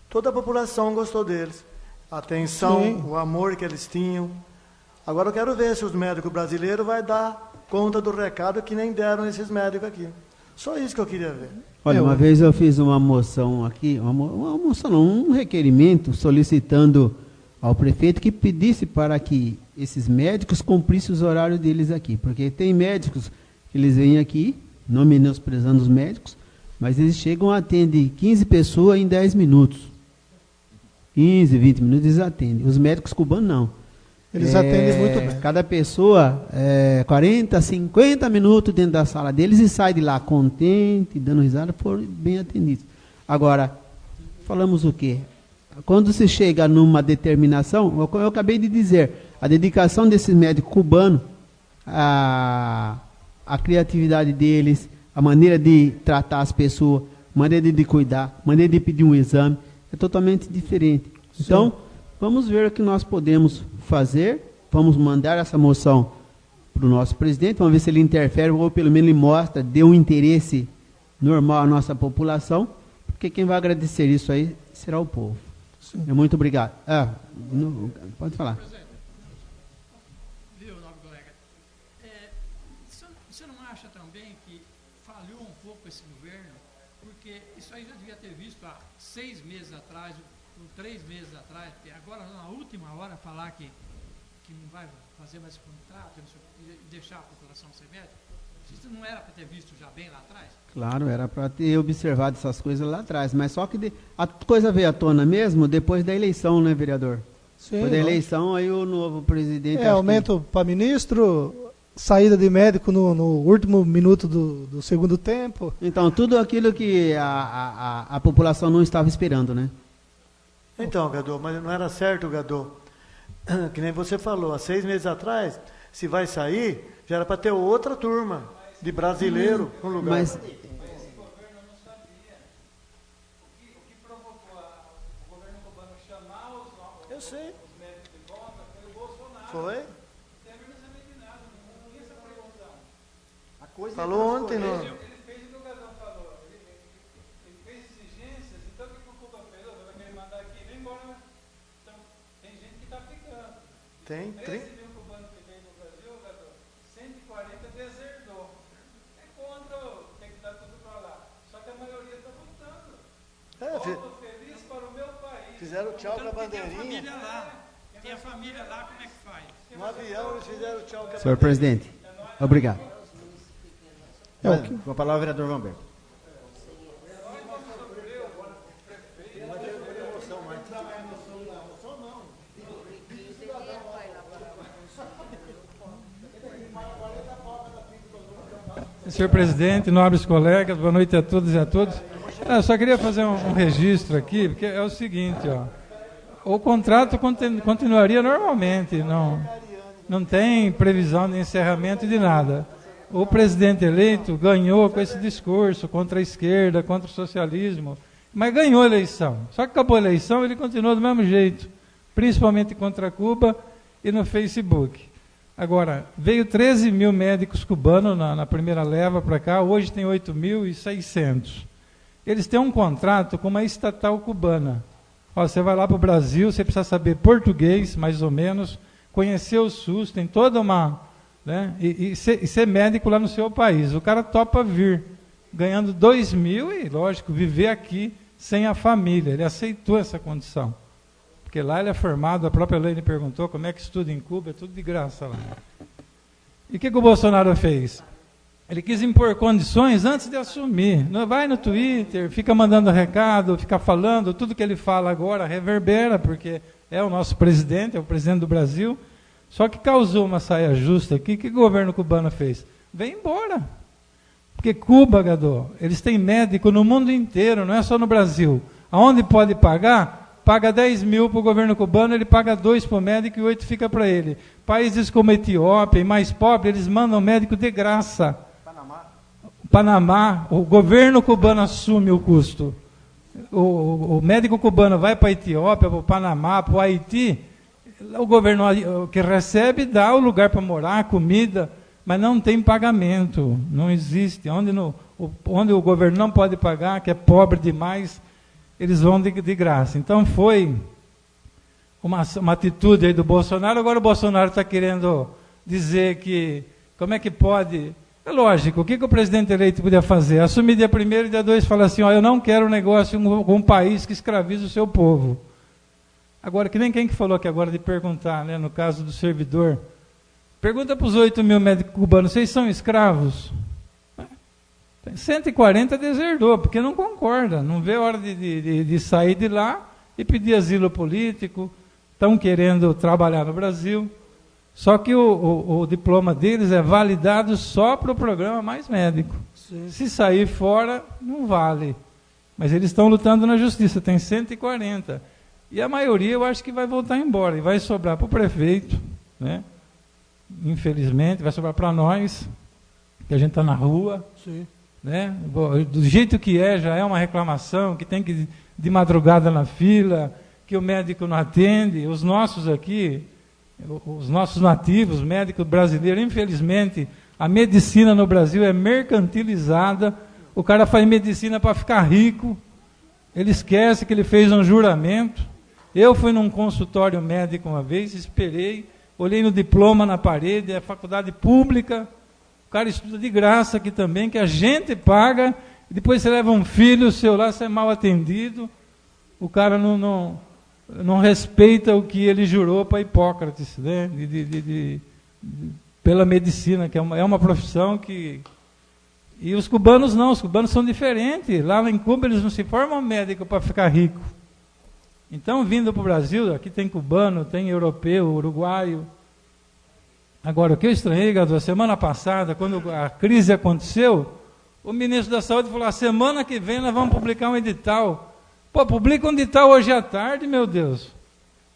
Toda a população gostou deles. A atenção, Sim. o amor que eles tinham. Agora eu quero ver se os médicos brasileiros vão dar conta do recado que nem deram esses médicos aqui. Só isso que eu queria ver. Olha, uma vez eu fiz uma moção aqui, um requerimento solicitando ao prefeito que pedisse para que esses médicos cumprissem os horários deles aqui, porque tem médicos que eles vêm aqui, não menosprezando os médicos, mas eles chegam a atender 15 pessoas em 10 minutos. 15, 20 minutos eles atendem. Os médicos cubanos não. Eles atendem muito bem. Cada pessoa, 40, 50 minutos dentro da sala deles e sai de lá contente, dando risada, foram bem atendidos. Agora, falamos o quê? Quando se chega numa determinação, eu acabei de dizer, a dedicação desses médicos cubanos, a criatividade deles, a maneira de tratar as pessoas, a maneira de cuidar, a maneira de pedir um exame, é totalmente diferente. Então, vamos ver o que nós podemos fazer, vamos mandar essa moção para o nosso presidente, vamos ver se ele interfere, ou pelo menos ele mostra, dê um interesse normal à nossa população, porque quem vai agradecer isso aí será o povo. Muito obrigado. Pode falar. Viu, nobre colega? Você não acha também que falhou um pouco esse governo? Porque isso aí já devia ter visto há 6 meses atrás, ou 3 meses atrás, e agora na última hora falar que não vai fazer mais esse contrato e deixar a população sem médico? Isso não era para ter visto já bem lá atrás? Claro, era para ter observado essas coisas lá atrás, mas só que a coisa veio à tona mesmo depois da eleição, né, vereador? Sim, depois da eleição, aí o novo presidente... aumento para ministro, saída de médico no último minuto do segundo tempo. Então, tudo aquilo que a população não estava esperando, né? Então, Gadô, mas não era certo, Gadô. Que nem você falou, há 6 meses atrás, se vai sair, já era para ter outra turma de brasileiro no lugar. Mas Eu sei. Foi? A coisa falou ontem, não. Ele fez o que o Gadão falou. Ele fez exigências, então o que o Cuba fez? Vai querer mandar aqui, vem embora. Então, tem gente que está ficando. Tem. 13 mil cubanos que veio no Brasil, Gadão, 140 deserdou. É contra tem que dar tudo para lá. Só que a maioria está voltando. Volto feliz para o meu país. Fizeram tchau com a bandeirinha. Tem a família lá. Tem a família lá, como é que faz? No avião eles fizeram tchau com a Senhor presidente, obrigado. Com a palavra, vereador Vamberto. Senhor presidente, nobres colegas, boa noite a todos e a todos. Eu só queria fazer um registro aqui, porque é o seguinte, ó, o contrato continuaria normalmente, não tem previsão de encerramento de nada. O presidente eleito ganhou com esse discurso contra a esquerda, contra o socialismo, mas ganhou a eleição. Só que acabou a eleição, ele continuou do mesmo jeito, principalmente contra Cuba e no Facebook. Agora, veio 13 mil médicos cubanos na primeira leva para cá, hoje tem 8.600. Eles têm um contrato com uma estatal cubana. Ó, você vai lá para o Brasil, você precisa saber português, mais ou menos, conhecer o SUS, tem toda uma... Né, e ser médico lá no seu país. O cara topa vir, ganhando 2.000 e, lógico, viver aqui sem a família. Ele aceitou essa condição. Porque lá ele é formado, a própria Elaine perguntou como é que estuda em Cuba, é tudo de graça lá. E o que o Bolsonaro fez? Ele quis impor condições antes de assumir. Vai no Twitter, fica mandando recado, fica falando, tudo que ele fala agora reverbera, porque é o nosso presidente, é o presidente do Brasil. Só que causou uma saia justa aqui. O que o governo cubano fez? Vem embora. Porque Cuba, Gadô, eles têm médico no mundo inteiro, não é só no Brasil. Aonde pode pagar, paga 10 mil para o governo cubano, ele paga 2 para o médico e 8 fica para ele. Países como Etiópia e mais pobres, eles mandam médico de graça. Panamá, o governo cubano assume o custo. O médico cubano vai para a Etiópia, para o Panamá, para o Haiti, o governo que recebe dá o lugar para morar, comida, mas não tem pagamento, não existe. Onde o governo não pode pagar, que é pobre demais, eles vão de graça. Então foi uma atitude aí do Bolsonaro. Agora o Bolsonaro está querendo dizer que, como é que pode... É lógico, o que o presidente eleito podia fazer? Assumir dia 1º e dia 2 falar assim, ó, eu não quero negócio com um país que escraviza o seu povo. Agora, que nem quem que falou aqui agora de perguntar, né, no caso do servidor, pergunta para os 8 mil médicos cubanos, vocês são escravos? 140 deserdou, porque não concorda, não vê a hora de sair de lá e pedir asilo político, estão querendo trabalhar no Brasil, só que o diploma deles é validado só para o programa Mais Médico. Sim. Se sair fora, não vale. Mas eles estão lutando na justiça, tem 140. E a maioria eu acho que vai voltar embora, e vai sobrar para o prefeito, né? Infelizmente, vai sobrar para nós, que a gente está na rua. Sim. Né? Do jeito que é, já é uma reclamação, que tem que ir de madrugada na fila, que o médico não atende. Os nossos aqui, os nossos nativos, médicos brasileiros, infelizmente, a medicina no Brasil é mercantilizada, o cara faz medicina para ficar rico, ele esquece que ele fez um juramento. Eu fui num consultório médico uma vez, esperei, olhei no diploma na parede, é faculdade pública, o cara estuda de graça aqui também, que a gente paga, e depois você leva um filho seu lá, você é mal atendido, o cara não respeita o que ele jurou para Hipócrates, né? Pela medicina, que é uma profissão que... E os cubanos não, os cubanos são diferentes. Lá em Cuba eles não se formam médico para ficar rico. Então, vindo para o Brasil, aqui tem cubano, tem europeu, uruguaio. Agora, o que eu estranhei, Gadu, a semana passada, quando a crise aconteceu, o ministro da Saúde falou, a semana que vem nós vamos publicar um edital. Pô, publica um edital hoje à tarde, meu Deus.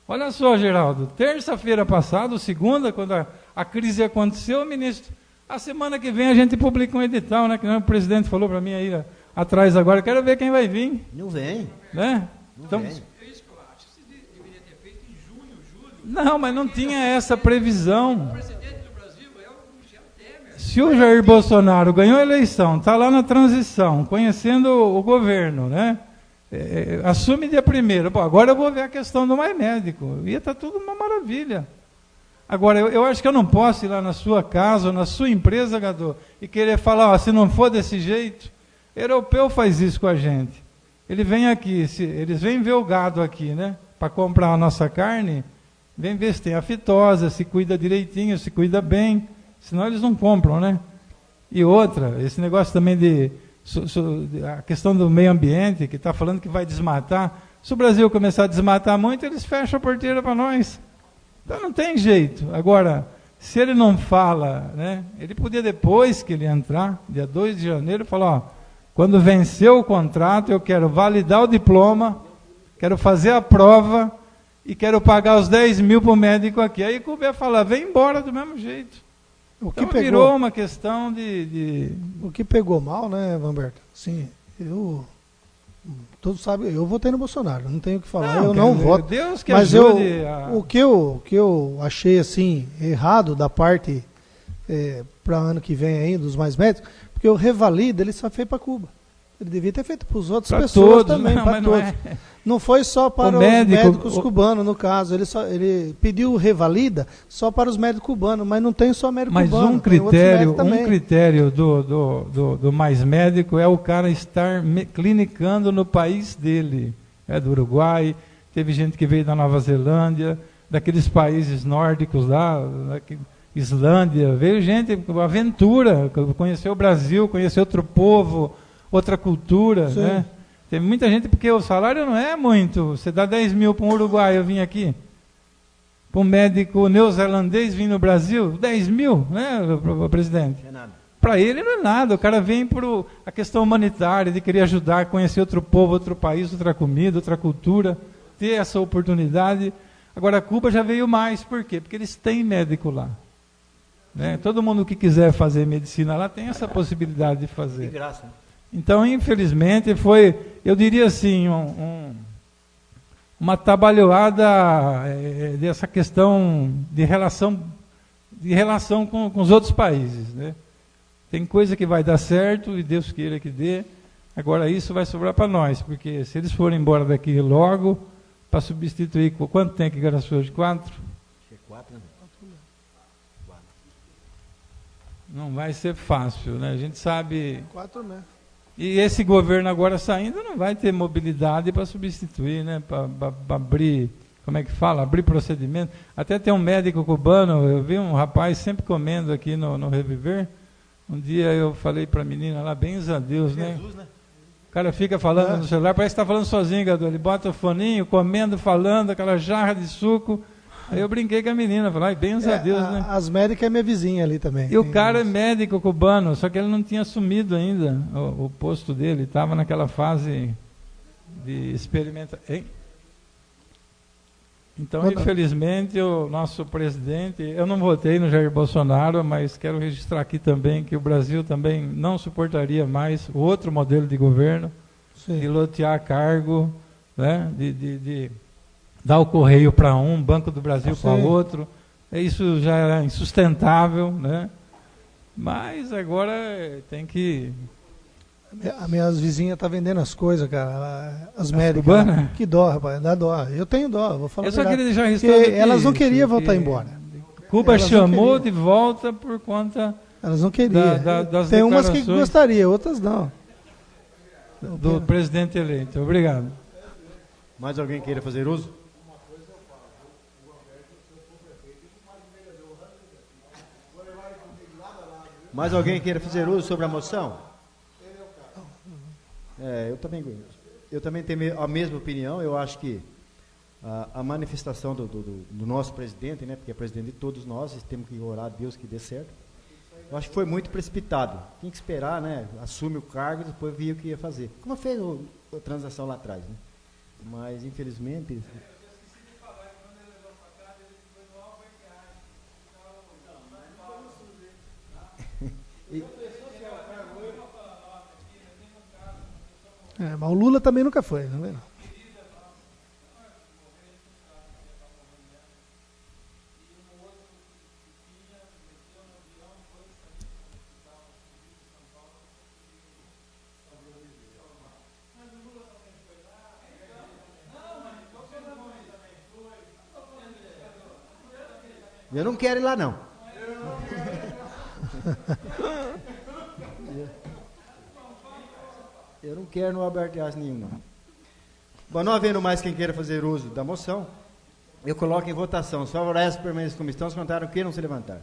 Olha só, Geraldo, terça-feira passada, segunda, quando a crise aconteceu, o ministro, a semana que vem a gente publica um edital, né? Que o presidente falou para mim aí atrás agora, eu quero ver quem vai vir. Não vem. Né? Não então, vem. É isso que eu acho. Você deveria ter feito em junho Não, mas não tinha essa previsão. O presidente do Brasil é o Michel Temer. Se o Jair Bolsonaro ganhou a eleição, está lá na transição, conhecendo o governo, né? Assume dia 1º. Bom, agora eu vou ver a questão do Mais Médico. Ia estar tudo uma maravilha. Agora, eu acho que eu não posso ir lá na sua casa ou na sua empresa, Gadô, e querer falar, ó, se não for desse jeito, europeu faz isso com a gente. Ele vem aqui, eles vêm ver o gado aqui, né? Para comprar a nossa carne, vem ver se tem a fitosa, se cuida direitinho, se cuida bem, senão eles não compram, né? E outra, esse negócio também a questão do meio ambiente, que está falando que vai desmatar. Se o Brasil começar a desmatar muito, eles fecham a porteira para nós. Então não tem jeito. Agora, se ele não fala, né, ele podia, depois que ele entrar, dia 2 de janeiro, falar, ó, quando vencer o contrato, eu quero validar o diploma, quero fazer a prova e quero pagar os 10 mil para o médico aqui. Aí o Cuba ia falar, vem embora do mesmo jeito. Então virou uma questão de... O que pegou mal, né, Vanberto? Sim, todos sabem, eu votei no Bolsonaro, não tenho o que falar, eu não voto. Deus que mas ajude o que eu achei assim errado da parte para ano que vem aí dos Mais Médicos, porque o Revalida ele só fez para Cuba. Ele devia ter feito para as outras pessoas também, para todos. Não foi só para os médicos cubanos, no caso. Ele pediu revalida só para os médicos cubanos, mas não tem só médico cubano. Mas um critério do Mais Médico é o cara estar clinicando no país dele. É do Uruguai, teve gente que veio da Nova Zelândia, daqueles países nórdicos lá, Islândia, veio gente, aventura, conheceu o Brasil, conheceu outro povo, outra cultura, né? Tem muita gente, porque o salário não é muito. Você dá 10 mil para um uruguaio, eu vim aqui. Para um médico neozelandês vir no Brasil, 10 mil, né, presidente? É nada. Para ele não é nada. O cara vem por a questão humanitária, de querer ajudar, conhecer outro povo, outro país, outra comida, outra cultura, ter essa oportunidade. Agora, Cuba já veio mais. Por quê? Porque eles têm médico lá. Né? Todo mundo que quiser fazer medicina lá tem essa possibilidade de fazer. De graça, né? Então, infelizmente, foi, eu diria assim, uma trabalhada dessa questão de relação com os outros países. Né? Tem coisa que vai dar certo, e Deus queira que dê. Agora, isso vai sobrar para nós, porque se eles forem embora daqui logo, para substituir, quanto tem que gastou hoje? 4? 4, né? Não vai ser fácil, né? A gente sabe... 4 mesmo. E esse governo agora saindo não vai ter mobilidade para substituir, né? Para abrir, como é que fala? Abrir procedimento. Até tem um médico cubano, eu vi um rapaz sempre comendo aqui no Reviver. Um dia eu falei para a menina lá, bens a Deus, né? Jesus, né? O cara fica falando no celular, parece que está falando sozinho, Gadu. Ele bota o foninho, comendo, falando, aquela jarra de suco. Aí eu brinquei com a menina, falei, bens a Deus, né? As médicas é minha vizinha ali também. E o cara é médico cubano, só que ele não tinha assumido ainda o posto dele, estava naquela fase de experimentação. Então, infelizmente, o nosso presidente, eu não votei no Jair Bolsonaro, mas quero registrar aqui também que o Brasil também não suportaria mais o outro modelo de governo, de lotear cargo, né? de dar o correio para um, Banco do Brasil para outro. Isso já era insustentável, né? Mas agora tem que... As minhas vizinhas estão vendendo as coisas, cara. As médicas. Cubanas? Que dó, rapaz. Dá dó. Eu tenho dó, vou falar. Eu só queria deixar registrado aqui elas não queriam voltar embora. Cuba chamou de volta por conta... Elas não queriam. Das tem umas que declarações gostariam, outras não. Do presidente eleito. Obrigado. Mais alguém queira fazer uso? Mais alguém queira fazer uso sobre a moção? Eu também tenho a mesma opinião. Eu acho que a manifestação do nosso presidente, né, porque é presidente de todos nós, temos que orar a Deus que dê certo. Eu acho que foi muito precipitado. Tinha que esperar, né? Assume o cargo e depois via o que ia fazer. Como fez a transação lá atrás, né? Mas, infelizmente... Mas o Lula também nunca foi, não é? Eu não quero ir lá, não. Eu não quero no Alberto Aço nenhum, não. Bom, não havendo mais quem queira fazer uso da moção, eu coloco em votação. Os favoráveis permanentes da comissão se contaram que não se levantar.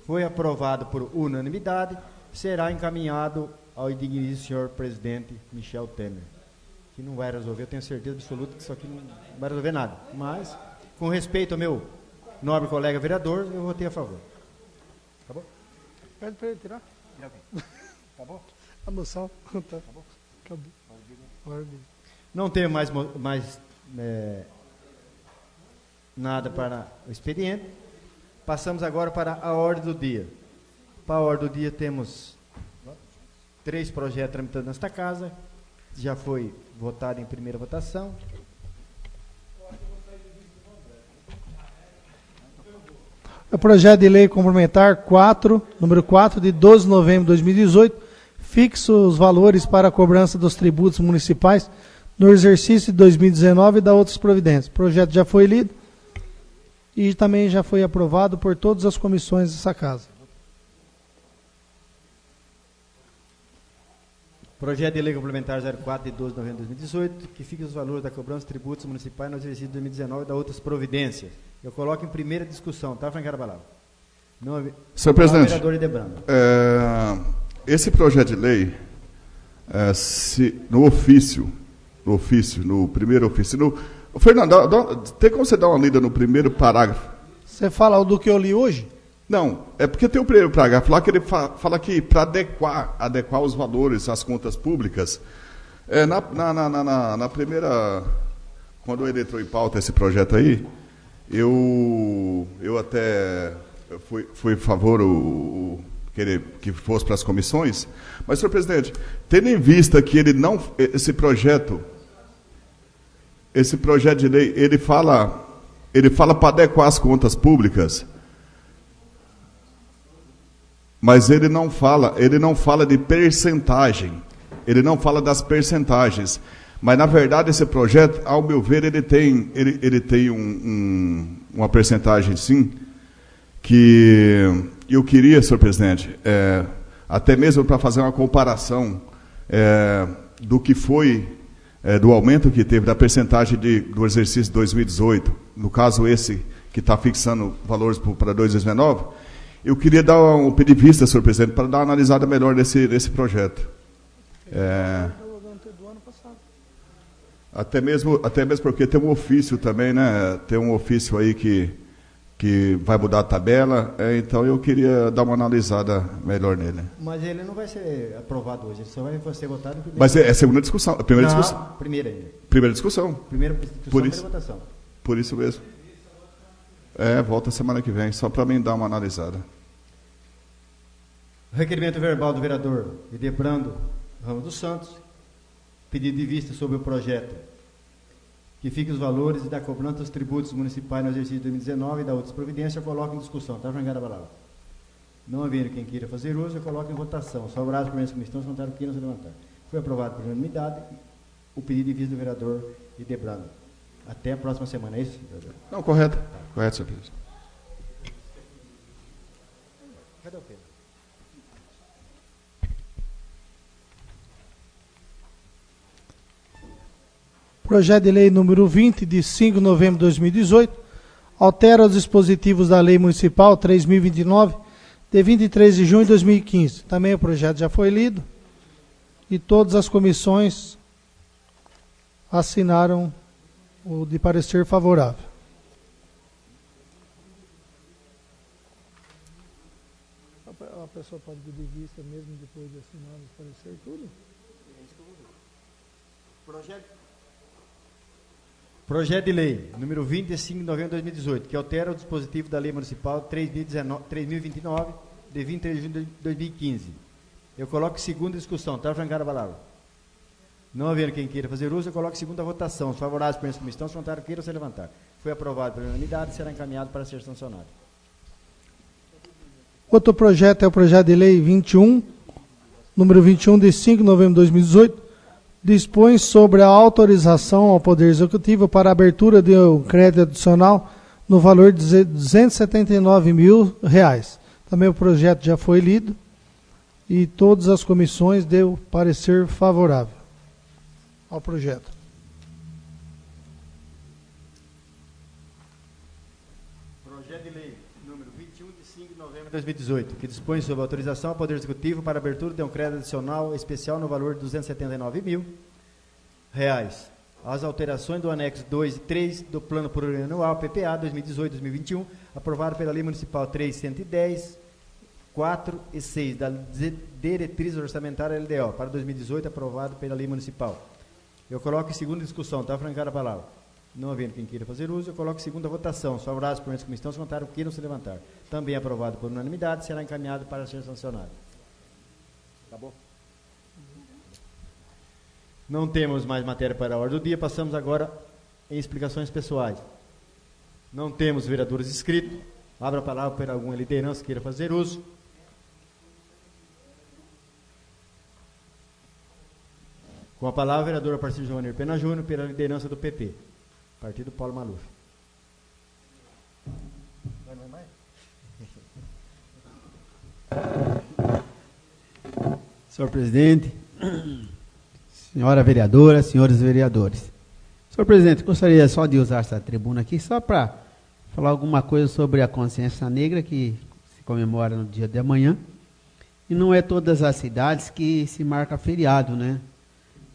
Foi aprovado por unanimidade, será encaminhado ao digníssimo senhor presidente Michel Temer, que não vai resolver, eu tenho certeza absoluta que isso aqui não vai resolver nada. Mas, com respeito ao meu nobre colega vereador, eu votei a favor. Acabou? Pede para ele tirar. Acabou? A moção. Tá. Acabou. Ordem. Não tenho mais nada para o expediente. Passamos agora para a ordem do dia. Para a ordem do dia temos 3 projetos tramitando nesta casa. Já foi votado em primeira votação. O projeto de lei complementar 4, número 4, de 12 de novembro de 2018, fixa os valores para a cobrança dos tributos municipais no exercício de 2019 e da outras providências. O projeto já foi lido e também já foi aprovado por todas as comissões dessa casa. Projeto de lei complementar 04 de 12 de novembro de 2018, que fixa os valores da cobrança de tributos municipais no exercício de 2019 e da outras providências. Eu coloco em primeira discussão, tá, Francara Balava? Senhor presidente, vereador Idebrando. Esse projeto de lei, no primeiro ofício, Fernando, tem como você dar uma lida no primeiro parágrafo? Você fala do que eu li hoje? Não, é porque tem o primeiro parágrafo lá que ele fala que para adequar os valores às contas públicas, na primeira, quando ele entrou em pauta esse projeto aí, eu até fui a favor que fosse para as comissões, mas, senhor presidente, tendo em vista que esse projeto de lei, ele fala para adequar as contas públicas, mas ele não fala de percentagem, ele não fala das percentagens, mas na verdade esse projeto, ao meu ver, ele tem uma percentagem sim, que eu queria, senhor presidente, até mesmo para fazer uma comparação do que foi, do aumento que teve da percentagem do exercício de 2018, no caso esse que está fixando valores para 2019, eu queria dar um pedido de vista, senhor presidente, para dar uma analisada melhor nesse projeto. Até mesmo porque tem um ofício também, né? Tem um ofício aí que vai mudar a tabela, então eu queria dar uma analisada melhor nele. Mas ele não vai ser aprovado hoje, ele só vai ser votado em primeira. Mas é a segunda discussão, a primeira discussão. Primeira ainda. Primeira discussão. Primeira discussão, primeira votação. Por isso mesmo. Volta semana que vem, só para mim dar uma analisada. Requerimento verbal do vereador Idebrando Ramos dos Santos, pedido de vista sobre o projeto que fica os valores da cobrança dos tributos municipais no exercício de 2019 e da outras providências, eu coloco em discussão, tá, Francara Balava? Não havendo quem queira fazer uso, eu coloco em votação. Os favoráveis por essa comissão se contaram que não se levantar. Foi aprovado por unanimidade o pedido de vista do vereador Idebrando. Até a próxima semana, é isso, vereador? Não, correto. Correto, senhor presidente. Cadê o Pedro? Projeto de lei número 20, de 5 de novembro de 2018, altera os dispositivos da Lei Municipal 3.029, de 23 de junho de 2015. Também o projeto já foi lido e todas as comissões assinaram o de parecer favorável. A pessoa pode pedir vista mesmo depois de assinar o parecer, tudo? Projeto de lei número 25 de novembro de 2018, que altera o dispositivo da Lei Municipal 3.029, de 23 de junho de 2015. Eu coloco segunda discussão, tá, Francara Balava? Não havendo quem queira fazer uso, eu coloco segunda votação. Os favoráveis por essa comissão se contaram que queiram se levantar. Foi aprovado por unanimidade e será encaminhado para ser sancionado. Outro projeto é o projeto de lei 21, número 21, de 5 de novembro de 2018, dispõe sobre a autorização ao Poder Executivo para a abertura de um crédito adicional no valor de R$ 279 mil. Também o projeto já foi lido e todas as comissões deu parecer favorável ao projeto. Projeto de lei número 21 de 5 de novembro de 2018, que dispõe sobre autorização ao Poder Executivo para abertura de um crédito adicional especial no valor de R$ 279 mil. As alterações do anexo 2 e 3 do Plano Plurianual PPA 2018-2021, aprovado pela Lei Municipal 310, 4 e 6 da Diretriz Orçamentária LDO para 2018, aprovado pela Lei Municipal. Eu coloco em segunda discussão, está francada a palavra. Não havendo quem queira fazer uso, eu coloco em segunda votação. Os favoráveis por essa comissão, se contrário, queiram se levantar. Também aprovado por unanimidade, será encaminhado para ser sancionado. Acabou? Não temos mais matéria para a ordem do dia, passamos agora em explicações pessoais. Não temos vereadores inscritos. Abra a palavra para alguma liderança que queira fazer uso. Com a palavra, o vereador Aparecido Giovanir Pena Júnior, pela liderança do PP, Partido Paulo Maluf. Senhor presidente, senhora vereadora, senhores vereadores. Senhor presidente, gostaria só de usar essa tribuna aqui só para falar alguma coisa sobre a consciência negra que se comemora no dia de amanhã. E não é todas as cidades que se marca feriado, né?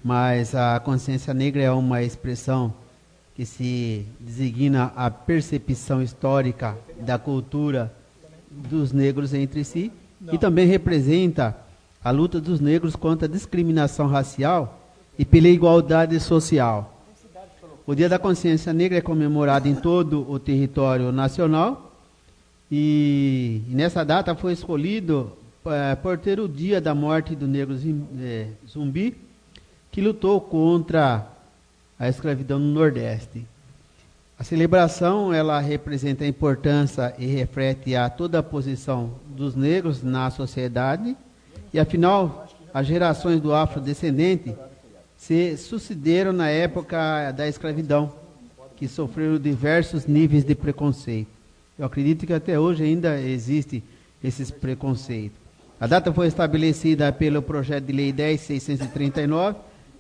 Mas a consciência negra é uma expressão que se designa a percepção histórica da cultura dos negros entre si e também representa a luta dos negros contra a discriminação racial e pela igualdade social. O Dia da Consciência Negra é comemorado em todo o território nacional e nessa data foi escolhido por ter o dia da morte do negro Zumbi, que lutou contra a escravidão no Nordeste. A celebração, ela representa a importância e reflete a toda a posição dos negros na sociedade e, afinal, as gerações do afrodescendente se sucederam na época da escravidão, que sofreram diversos níveis de preconceito. Eu acredito que até hoje ainda existe esses preconceitos. A data foi estabelecida pelo projeto de lei 10.639,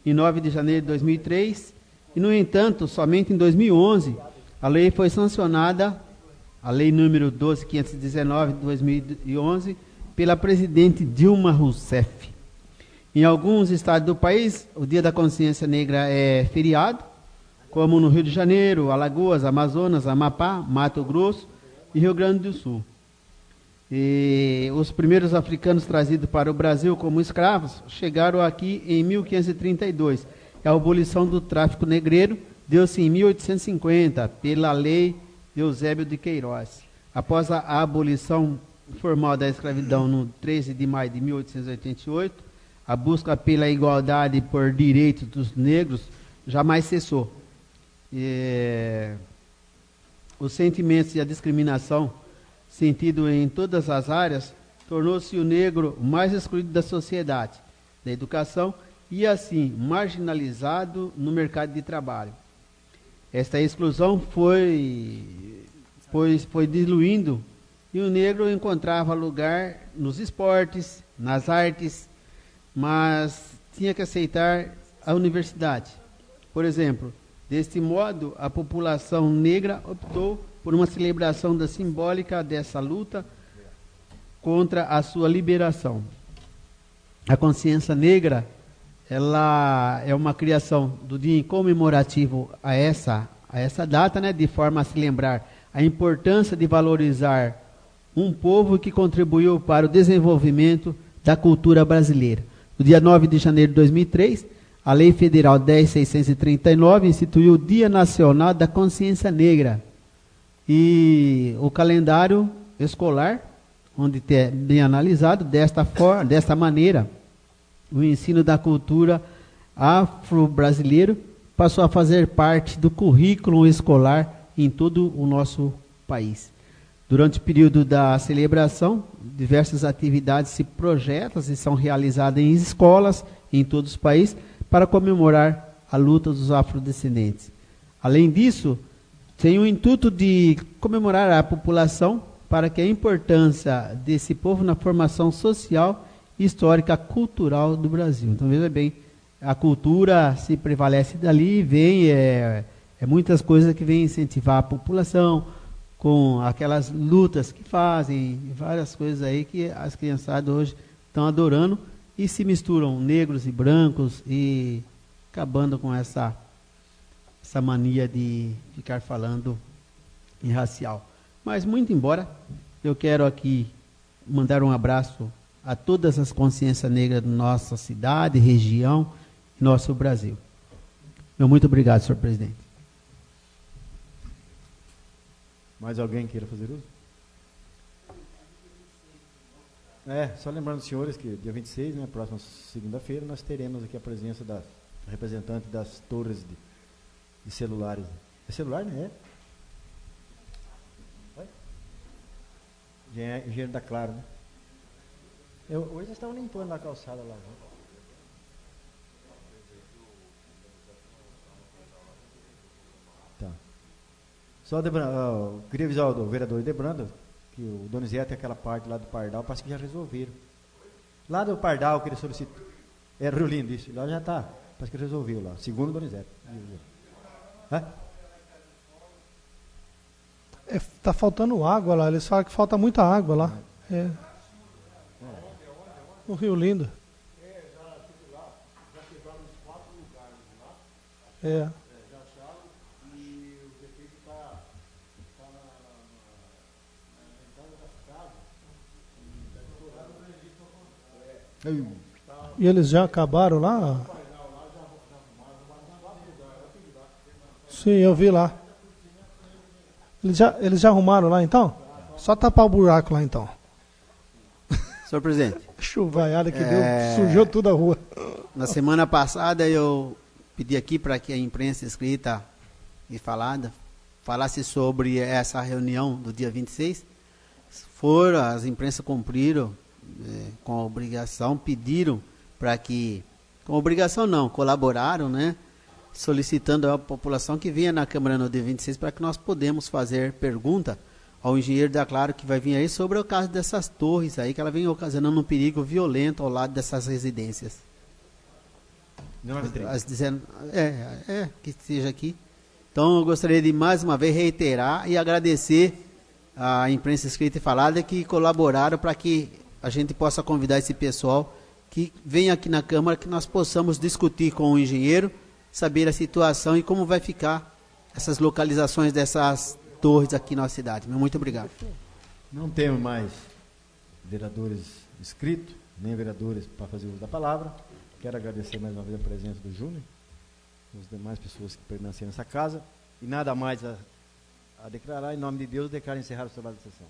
em 9 de janeiro de 2003, e, no entanto, somente em 2011, a lei foi sancionada, a lei número 12.519 de 2011, pela presidente Dilma Rousseff. Em alguns estados do país, o Dia da Consciência Negra é feriado, como no Rio de Janeiro, Alagoas, Amazonas, Amapá, Mato Grosso e Rio Grande do Sul. E os primeiros africanos trazidos para o Brasil como escravos chegaram aqui em 1532. A abolição do tráfico negreiro deu-se em 1850, pela lei de Eusébio de Queiroz. Após a abolição formal da escravidão no 13 de maio de 1888, a busca pela igualdade por direitos dos negros jamais cessou. Os sentimentos e a discriminação sentido em todas as áreas tornou-se o negro mais excluído da sociedade, da educação e, assim, marginalizado no mercado de trabalho. Esta exclusão foi diluindo e o negro encontrava lugar nos esportes, nas artes, mas tinha que aceitar a universidade. Por exemplo, deste modo, a população negra optou por uma celebração da simbólica dessa luta contra a sua liberação. A consciência negra, ela é uma criação do dia comemorativo a essa data, né, de forma a se lembrar a importância de valorizar um povo que contribuiu para o desenvolvimento da cultura brasileira. No dia 9 de janeiro de 2003, a Lei Federal 10.639 instituiu o Dia Nacional da Consciência Negra. E o calendário escolar, onde é bem analisado, desta maneira, o ensino da cultura afro-brasileiro passou a fazer parte do currículo escolar em todo o nosso país. Durante o período da celebração, diversas atividades se projetam e são realizadas em escolas em todos os países para comemorar a luta dos afrodescendentes. Além disso, tem o intuito de comemorar a população para que a importância desse povo na formação social, histórica, cultural do Brasil. Então, veja bem, a cultura se prevalece dali, vem muitas coisas que vêm incentivar a população, com aquelas lutas que fazem, várias coisas aí que as criançadas hoje estão adorando, e se misturam negros e brancos, e acabando com essa mania de ficar falando em racial. Mas, muito embora, eu quero aqui mandar um abraço a todas as consciências negras da nossa cidade, região, nosso Brasil. Meu muito obrigado, senhor presidente. Mais alguém queira fazer uso? Só lembrando, senhores, que dia 26, né, próxima segunda-feira, nós teremos aqui a presença da representante das torres de celulares. É celular, né? Engenheiro da Claro, né? Hoje eles estavam limpando a calçada lá. Né? Tá. Só queria avisar o vereador Debrando que o Donizete, aquela parte lá do Pardal, parece que já resolveram. Lá do Pardal que ele solicitou. Era Rio Lindo, isso. Lá já está. Parece que resolveu lá. Segundo o Donizete. Tá faltando água lá. Eles falam que falta muita água lá. No Rio Lindo. Já quebraram uns 4 lugares lá. É. Já acharam e o prefeito está na entrada das casas. Está estourado. E eles já acabaram lá? Sim, eu vi lá. Eles já arrumaram lá então? Só tapar o buraco lá então. Senhor presidente. Chuvaiada que deu, sujou toda a rua. Na semana passada eu pedi aqui para que a imprensa escrita e falada falasse sobre essa reunião do dia 26. As imprensas cumpriram com a obrigação, pediram para que, com obrigação não, colaboraram, né? Solicitando à população que venha na Câmara no dia 26 para que nós podemos fazer pergunta ao engenheiro da Claro que vai vir aí sobre o caso dessas torres aí, que ela vem ocasionando um perigo violento ao lado dessas residências. Que esteja aqui. Então eu gostaria de mais uma vez reiterar e agradecer à imprensa escrita e falada que colaboraram para que a gente possa convidar esse pessoal que venha aqui na Câmara, que nós possamos discutir com o engenheiro, saber a situação e como vai ficar essas localizações dessas torres aqui na cidade. Muito obrigado. Não temos mais vereadores inscritos, nem vereadores para fazer uso da palavra. Quero agradecer mais uma vez a presença do Júnior, as demais pessoas que permanecem nessa casa, e nada mais a declarar. Em nome de Deus, declaro encerrado o trabalho da sessão.